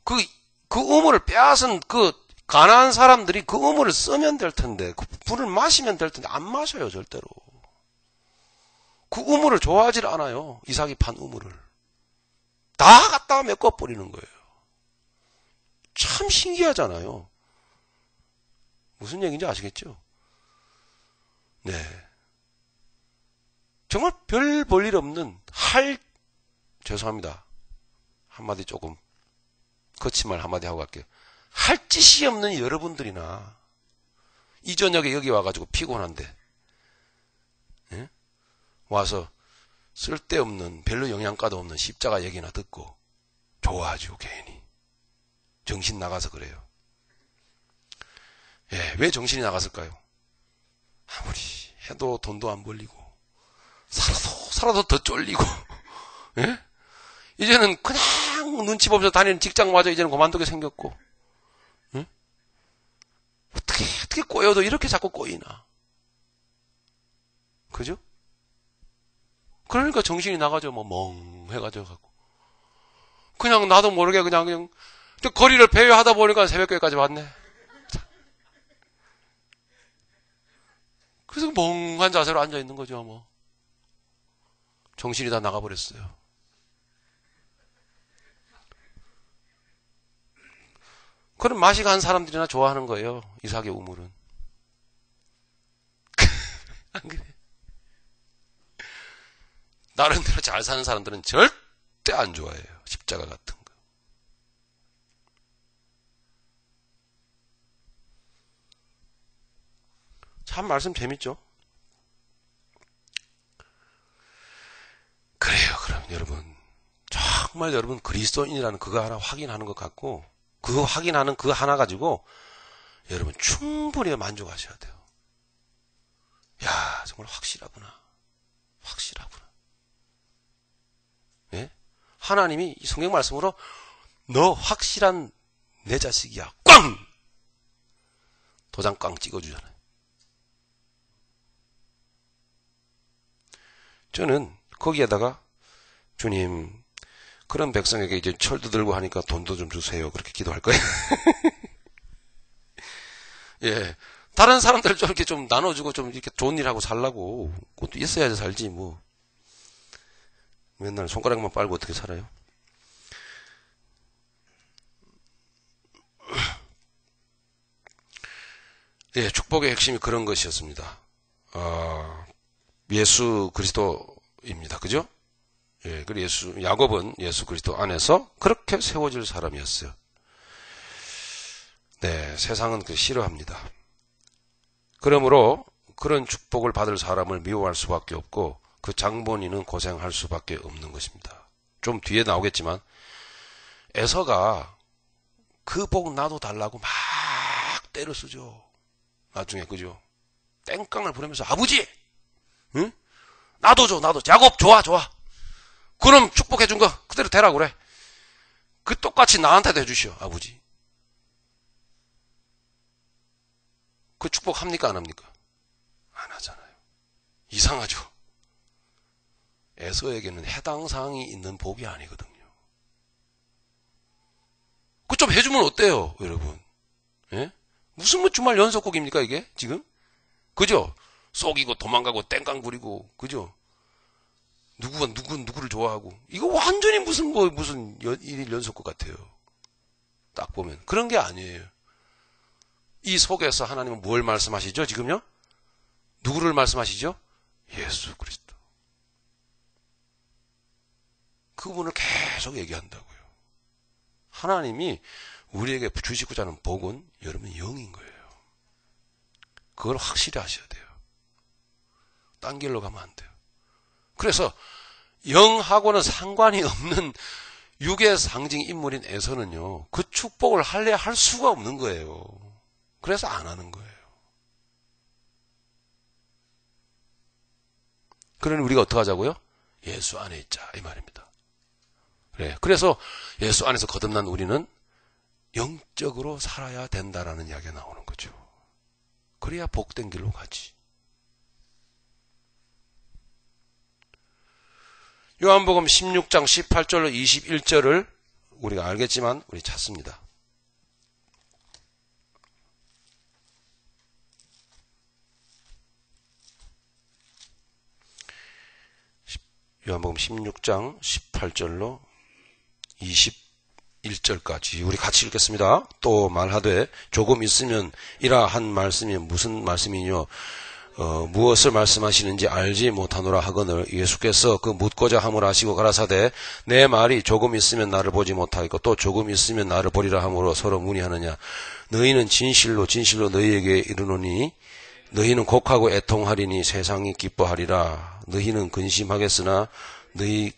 그 우물을 빼앗은 가난한 사람들이 그 우물을 쓰면 될 텐데, 그 물을 마시면 될 텐데, 안 마셔요, 절대로. 그 우물을 좋아하질 않아요. 이삭이 판 우물을. 다 갖다가 메꿔버리는 거예요. 참 신기하잖아요. 무슨 얘기인지 아시겠죠? 네. 정말 별 볼 일 없는, 죄송합니다. 한마디 조금, 거친 말 한마디 하고 갈게요. 할 짓이 없는 여러분들이나 이 저녁에 여기 와가지고 피곤한데 와서 쓸데없는 별로 영양가도 없는 십자가 얘기나 듣고 좋아하죠. 괜히 정신 나가서 그래요. 왜 정신이 나갔을까요? 아무리 해도 돈도 안 벌리고 살아도 더 쫄리고 이제는 그냥 눈치 보면서 다니는 직장마저 이제는 그만두게 생겼고 어떻게 꼬여도 이렇게 자꾸 꼬이나. 그죠? 그러니까 정신이 나가죠. 멍해가지고. 그냥 나도 모르게 그냥 거리를 배회하다 보니까 새벽교회까지 왔네. 그래서 멍한 자세로 앉아있는 거죠. 정신이 다 나가버렸어요. 그런 맛이 간 사람들이나 좋아하는 거예요. 이삭의 우물은. 안 그래? 나름대로 잘 사는 사람들은 절대 안 좋아해요. 십자가 같은 거. 참 말씀 재밌죠? 그래요. 그럼 여러분 정말 여러분 그리스도인이라는 그거 하나 확인하는 것 같고 그거 확인하는 그 하나 가지고 여러분 충분히 만족하셔야 돼요. 야, 정말 확실하구나. 예? 하나님이 이 성경 말씀으로 너 확실한 내 자식이야. 꽝! 도장 꽝 찍어주잖아요. 저는 거기에다가 주님, 그런 백성에게 이제 철도 들고 하니까 돈도 좀 주세요. 그렇게 기도할 거예요. 예. 다른 사람들 좀 이렇게 좀 나눠주고 좀 이렇게 좋은 일 하고 살라고. 그것도 있어야지 살지, 뭐. 맨날 손가락만 빨고 어떻게 살아요? 예, 축복의 핵심이 그런 것이었습니다. 예수 그리스도입니다. 그죠? 예, 그리고 야곱은 예수 그리스도 안에서 그렇게 세워질 사람이었어요. 네, 세상은 그 싫어합니다. 그러므로 그런 축복을 받을 사람을 미워할 수밖에 없고 그 장본인은 고생할 수밖에 없는 것입니다. 좀 뒤에 나오겠지만 에서가 그 복 나도 달라고 막 때려 쓰죠. 나중에 그죠? 땡깡을 부르면서 아버지, 응? 나도 줘, 나도 야곱 좋아. 그럼 축복해 준 거 그대로 되라 그래. 그 똑같이 나한테도 해주시오, 아버지. 그 축복 합니까 안 합니까? 안 하잖아요. 이상하죠. 에서에게는 해당 사항이 있는 복이 아니거든요. 그 좀 해주면 어때요, 여러분? 예? 무슨 뭐 주말 연속곡입니까 이게 지금? 그죠? 속이고 도망가고 땡깡 부리고 그죠? 누구가 누구를 좋아하고 이거 완전히 무슨 일일 연속곡 같아요. 딱 보면 그런 게 아니에요. 이 속에서 하나님은 뭘 말씀하시죠 지금요? 누구를 말씀하시죠? 예수 그리스도. 그분을 계속 얘기한다고요. 하나님이 우리에게 주시고자 하는 복은 여러분 영인 거예요. 그걸 확실히 하셔야 돼요. 딴 길로 가면 안 돼요. 그래서 영하고는 상관이 없는 육의 상징 인물인 에서는요. 그 축복을 할래 할 수가 없는 거예요. 그래서 안 하는 거예요. 그러니 우리가 어떻게 하자고요? 예수 안에 있자 이 말입니다. 그래. 그래서 예수 안에서 거듭난 우리는 영적으로 살아야 된다라는 이야기가 나오는 거죠. 그래야 복된 길로 가지. 요한복음 16장 18절로 21절을 우리가 알겠지만 우리 찾습니다. 요한복음 16장 18절로 21절까지 우리 같이 읽겠습니다. 또 말하되 조금 있으면 이라 한 말씀이 무슨 말씀이뇨? 무엇을 말씀하시는지 알지 못하노라 하거늘 예수께서 그 묻고자 함을 아시고 가라사대 내 말이 조금 있으면 나를 보지 못하겠고 또 조금 있으면 나를 보리라 함으로 서로 문의하느냐. 너희는 진실로 너희에게 이르노니 너희는 곡하고 애통하리니 세상이 기뻐하리라. 너희는 근심하겠으나 너희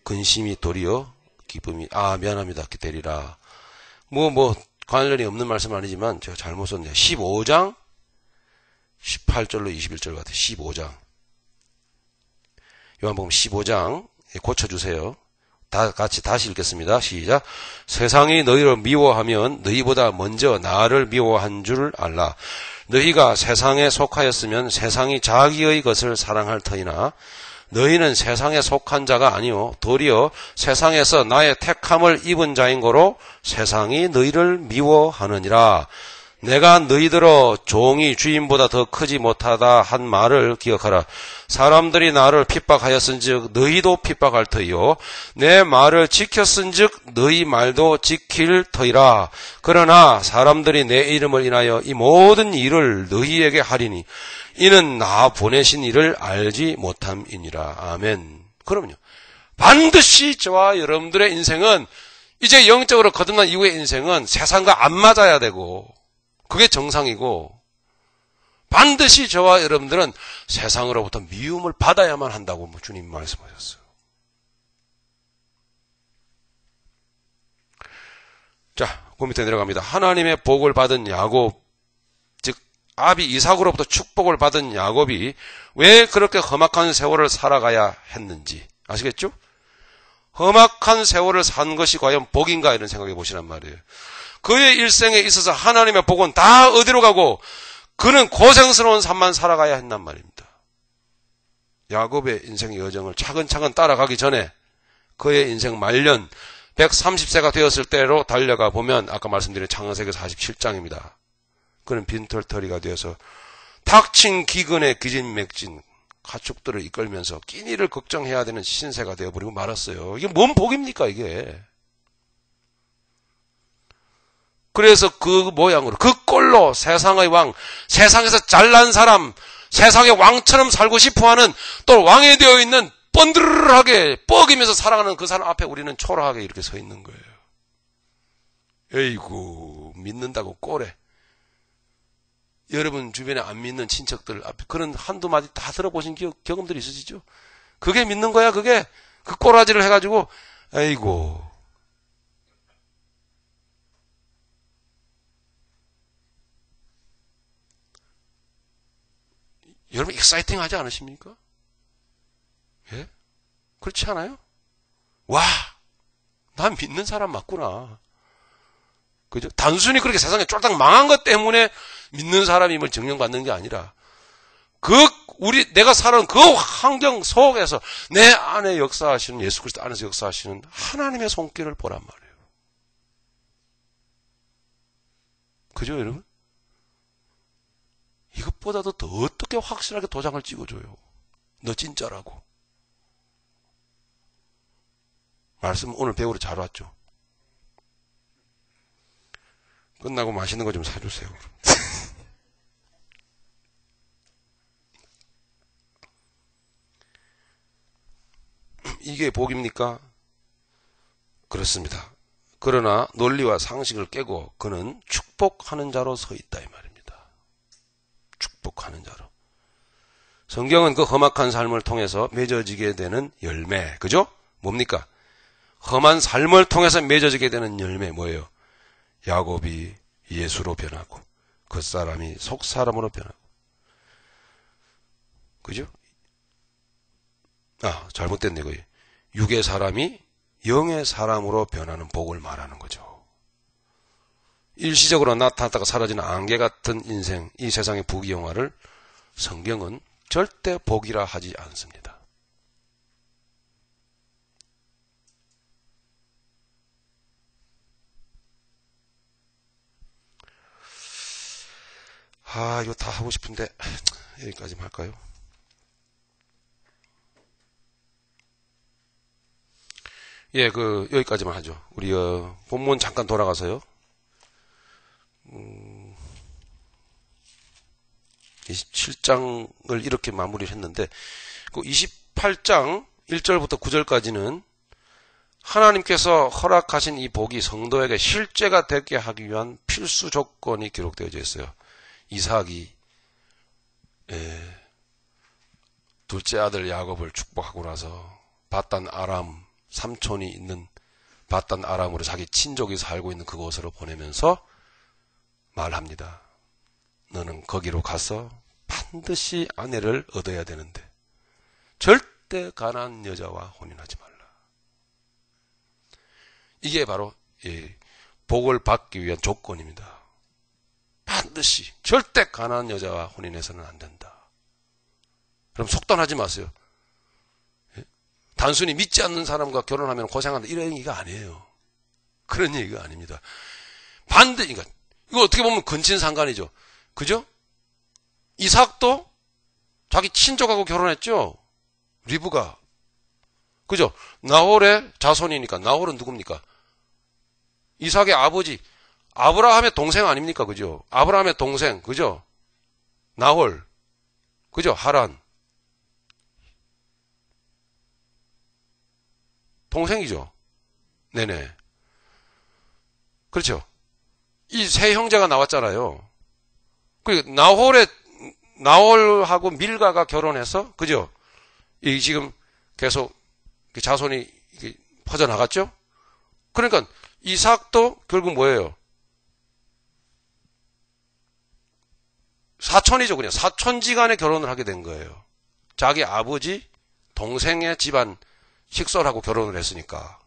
근심이 도리어 기쁨이 미안합니다. 기다리라. 관련이 없는 말씀은 아니지만 제가 잘못 썼네요. 15장 18절로 21절 같아요. 15장. 요한복음 15장 고쳐주세요. 다 같이 다시 읽겠습니다. 시작. 세상이 너희를 미워하면 너희보다 먼저 나를 미워한 줄 알라. 너희가 세상에 속하였으면 세상이 자기의 것을 사랑할 터이나 너희는 세상에 속한 자가 아니요 도리어 세상에서 나의 택함을 입은 자인 고로 세상이 너희를 미워하느니라. 내가 너희들어 종이 주인보다 더 크지 못하다 한 말을 기억하라. 사람들이 나를 핍박하였은즉 너희도 핍박할 터이요 내 말을 지켰은즉 너희 말도 지킬 터이라. 그러나 사람들이 내 이름을 인하여 이 모든 일을 너희에게 하리니 이는 나 보내신 이를 알지 못함이니라. 아멘. 그럼요. 반드시 저와 여러분들의 인생은 이제 영적으로 거듭난 이후의 인생은 세상과 안 맞아야 되고 그게 정상이고 반드시 저와 여러분들은 세상으로부터 미움을 받아야만 한다고 주님 말씀하셨어요. 자, 그 밑에 내려갑니다. 하나님의 복을 받은 야곱, 즉 아비 이삭으로부터 축복을 받은 야곱이 왜 그렇게 험악한 세월을 살아가야 했는지 아시겠죠? 험악한 세월을 산 것이 과연 복인가 이런 생각해 보시란 말이에요. 그의 일생에 있어서 하나님의 복은 다 어디로 가고 그는 고생스러운 삶만 살아가야 했단 말입니다. 야곱의 인생의 여정을 차근차근 따라가기 전에 그의 인생 말년 130세가 되었을 때로 달려가 보면 아까 말씀드린 창세기 47장입니다. 그는 빈털터리가 되어서 탁친 기근에 기진맥진 가축들을 이끌면서 끼니를 걱정해야 되는 신세가 되어버리고 말았어요. 이게 뭔 복입니까 이게. 그래서 그 모양으로 그 꼴로 세상의 왕, 세상에서 잘난 사람, 세상의 왕처럼 살고 싶어하는 또 왕이 되어 있는 번드르르하게 뻐기면서 살아가는 그 사람 앞에 우리는 초라하게 이렇게 서 있는 거예요. 에이구 믿는다고 꼴에. 여러분 주변에 안 믿는 친척들 앞에 그런 한두 마디 다 들어보신 경험들이 있으시죠? 그게 믿는 거야 그게? 그 꼬라지를 해가지고 에이구. 여러분 익사이팅 하지 않으십니까? 예? 그렇지 않아요? 와, 난 믿는 사람 맞구나. 그죠? 단순히 그렇게 세상에 쫄딱 망한 것 때문에 믿는 사람임을 증명받는 게 아니라, 내가 살아온 그 환경 속에서 내 안에 역사하시는, 예수 그리스도 안에서 역사하시는 하나님의 손길을 보란 말이에요. 그죠, 여러분? 이것보다도 더 어떻게 확실하게 도장을 찍어줘요? 너 진짜라고. 말씀 오늘 배우러 잘 왔죠? 끝나고 맛있는 거 좀 사주세요. 이게 복입니까? 그렇습니다. 그러나 논리와 상식을 깨고 그는 축복하는 자로 서 있다 이 말입니다. 축복하는 자로. 성경은 그 험악한 삶을 통해서 맺어지게 되는 열매, 그죠? 뭡니까? 험한 삶을 통해서 맺어지게 되는 열매 뭐예요? 야곱이 예수로 변하고 그 사람이 속사람으로 변하고, 그죠? 잘못됐네. 거기 육의 사람이 영의 사람으로 변하는 복을 말하는 거죠. 일시적으로 나타났다가 사라지는 안개 같은 인생, 이 세상의 부귀영화를 성경은 절대 복이라 하지 않습니다. 이거 다 하고 싶은데 여기까지만 할까요? 예, 여기까지만 하죠. 우리 본문 잠깐 돌아가서요. 27장을 이렇게 마무리를 했는데, 그 28장 1절부터 9절까지는 하나님께서 허락하신 이 복이 성도에게 실제가 되게 하기 위한 필수 조건이 기록되어져 있어요. 이삭이 둘째 아들 야곱을 축복하고 나서 바단 아람, 삼촌이 있는 바단 아람으로 자기 친족이 살고 있는 그곳으로 보내면서 말합니다. 너는 거기로 가서 반드시 아내를 얻어야 되는데 절대 가난한 여자와 혼인하지 말라. 이게 바로 복을 받기 위한 조건입니다. 반드시 절대 가난한 여자와 혼인해서는 안 된다. 그럼 속단하지 마세요. 단순히 믿지 않는 사람과 결혼하면 고생한다 이런 얘기가 아니에요. 그런 얘기가 아닙니다. 반드시, 그러니까 이거 어떻게 보면 근친상간이죠. 그죠? 이삭도 자기 친족하고 결혼했죠. 리브가. 그죠? 나홀의 자손이니까. 나홀은 누굽니까? 이삭의 아버지, 아브라함의 동생 아닙니까? 그죠? 아브라함의 동생, 그죠? 나홀, 그죠? 하란. 동생이죠? 네네. 그렇죠? 이 세 형제가 나왔잖아요. 그리고 나홀하고 밀가가 결혼해서, 그죠? 이 지금 계속 자손이 퍼져나갔죠? 그러니까 이삭도 결국 뭐예요? 사촌이죠. 그냥 사촌지간에 결혼을 하게 된 거예요. 자기 아버지 동생의 집안 식솔하고 결혼을 했으니까.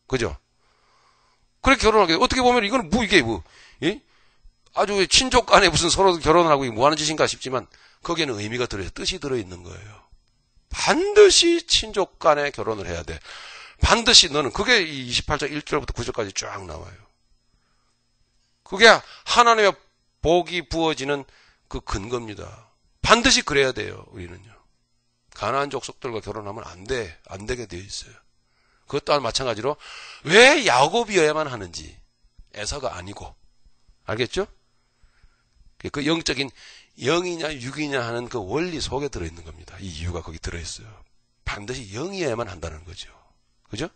그죠? 그렇게 결혼하게 돼. 어떻게 보면 이거는 예? 아주 친족 간에 무슨 서로 결혼을 하고 뭐 하는 짓인가 싶지만 거기에는 의미가 뜻이 들어있는 거예요. 반드시 친족 간에 결혼을 해야 돼. 반드시 너는, 그게 28장 1절부터 9절까지 쫙 나와요. 그게 하나님의 복이 부어지는 그 근거입니다. 반드시 그래야 돼요, 우리는요. 가나안 족속들과 결혼하면 안 되게 되어 있어요. 그것 또한 마찬가지로 왜 야곱이어야만 하는지, 에서가 아니고, 알겠죠? 그 영적인 영이냐 육이냐 하는 그 원리 속에 들어있는 겁니다. 이 이유가 거기 들어있어요. 반드시 영이어야만 한다는 거죠. 그죠?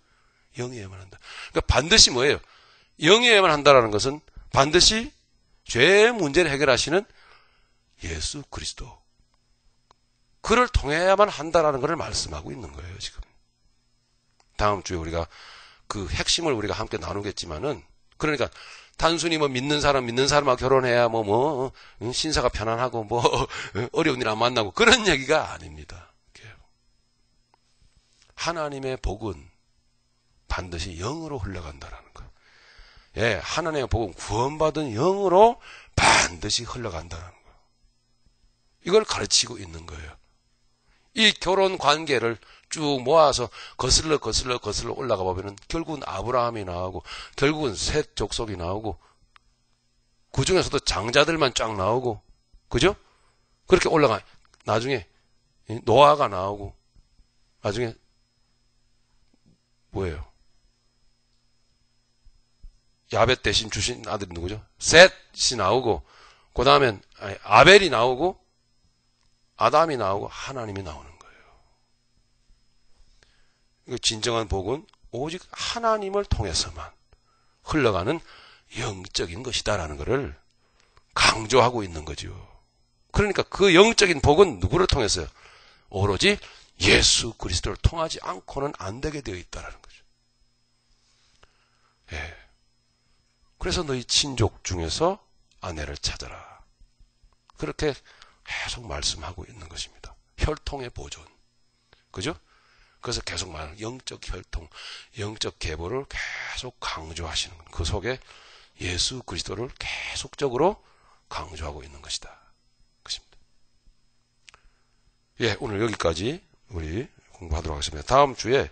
영이어야만 한다. 그러니까 반드시 뭐예요? 영이어야만 한다는 것은 반드시 죄의 문제를 해결하시는 예수 그리스도, 그를 통해야만 한다라는 것을 말씀하고 있는 거예요, 지금. 다음 주에 우리가 그 핵심을 우리가 함께 나누겠지만은, 그러니까 단순히 뭐 믿는 사람하고 결혼해야 신사가 편안하고 어려운 일 안 만나고 그런 얘기가 아닙니다. 하나님의 복은 반드시 영으로 흘러간다라는 거예요. 예, 하나님의 복은 구원받은 영으로 반드시 흘러간다는 거예요. 이걸 가르치고 있는 거예요. 이 결혼 관계를 쭉 모아서 거슬러 올라가 보면은 결국은 아브라함이 나오고, 결국은 셋 족속이 나오고, 그 중에서도 장자들만 쫙 나오고, 그죠? 그렇게 올라가, 나중에 노아가 나오고, 나중에 뭐예요? 야벳 대신 주신 아들이 누구죠? 셋이 나오고, 그 다음엔 아벨이 나오고, 아담이 나오고, 하나님이 나오는 거예요. 진정한 복은 오직 하나님을 통해서만 흘러가는 영적인 것이다라는 것을 강조하고 있는 거죠. 그러니까 그 영적인 복은 누구를 통해서요? 오로지 예수 그리스도를 통하지 않고는 안 되게 되어 있다라는 거죠. 예. 그래서 너희 친족 중에서 아내를 찾아라. 그렇게 계속 말씀하고 있는 것입니다. 혈통의 보존. 그죠? 그래서 계속 말하는 영적 혈통, 영적 계보를 계속 강조하시는 것. 그 속에 예수 그리스도를 계속적으로 강조하고 있는 것이다. 그렇습니다. 예, 오늘 여기까지 우리 공부하도록 하겠습니다. 다음 주에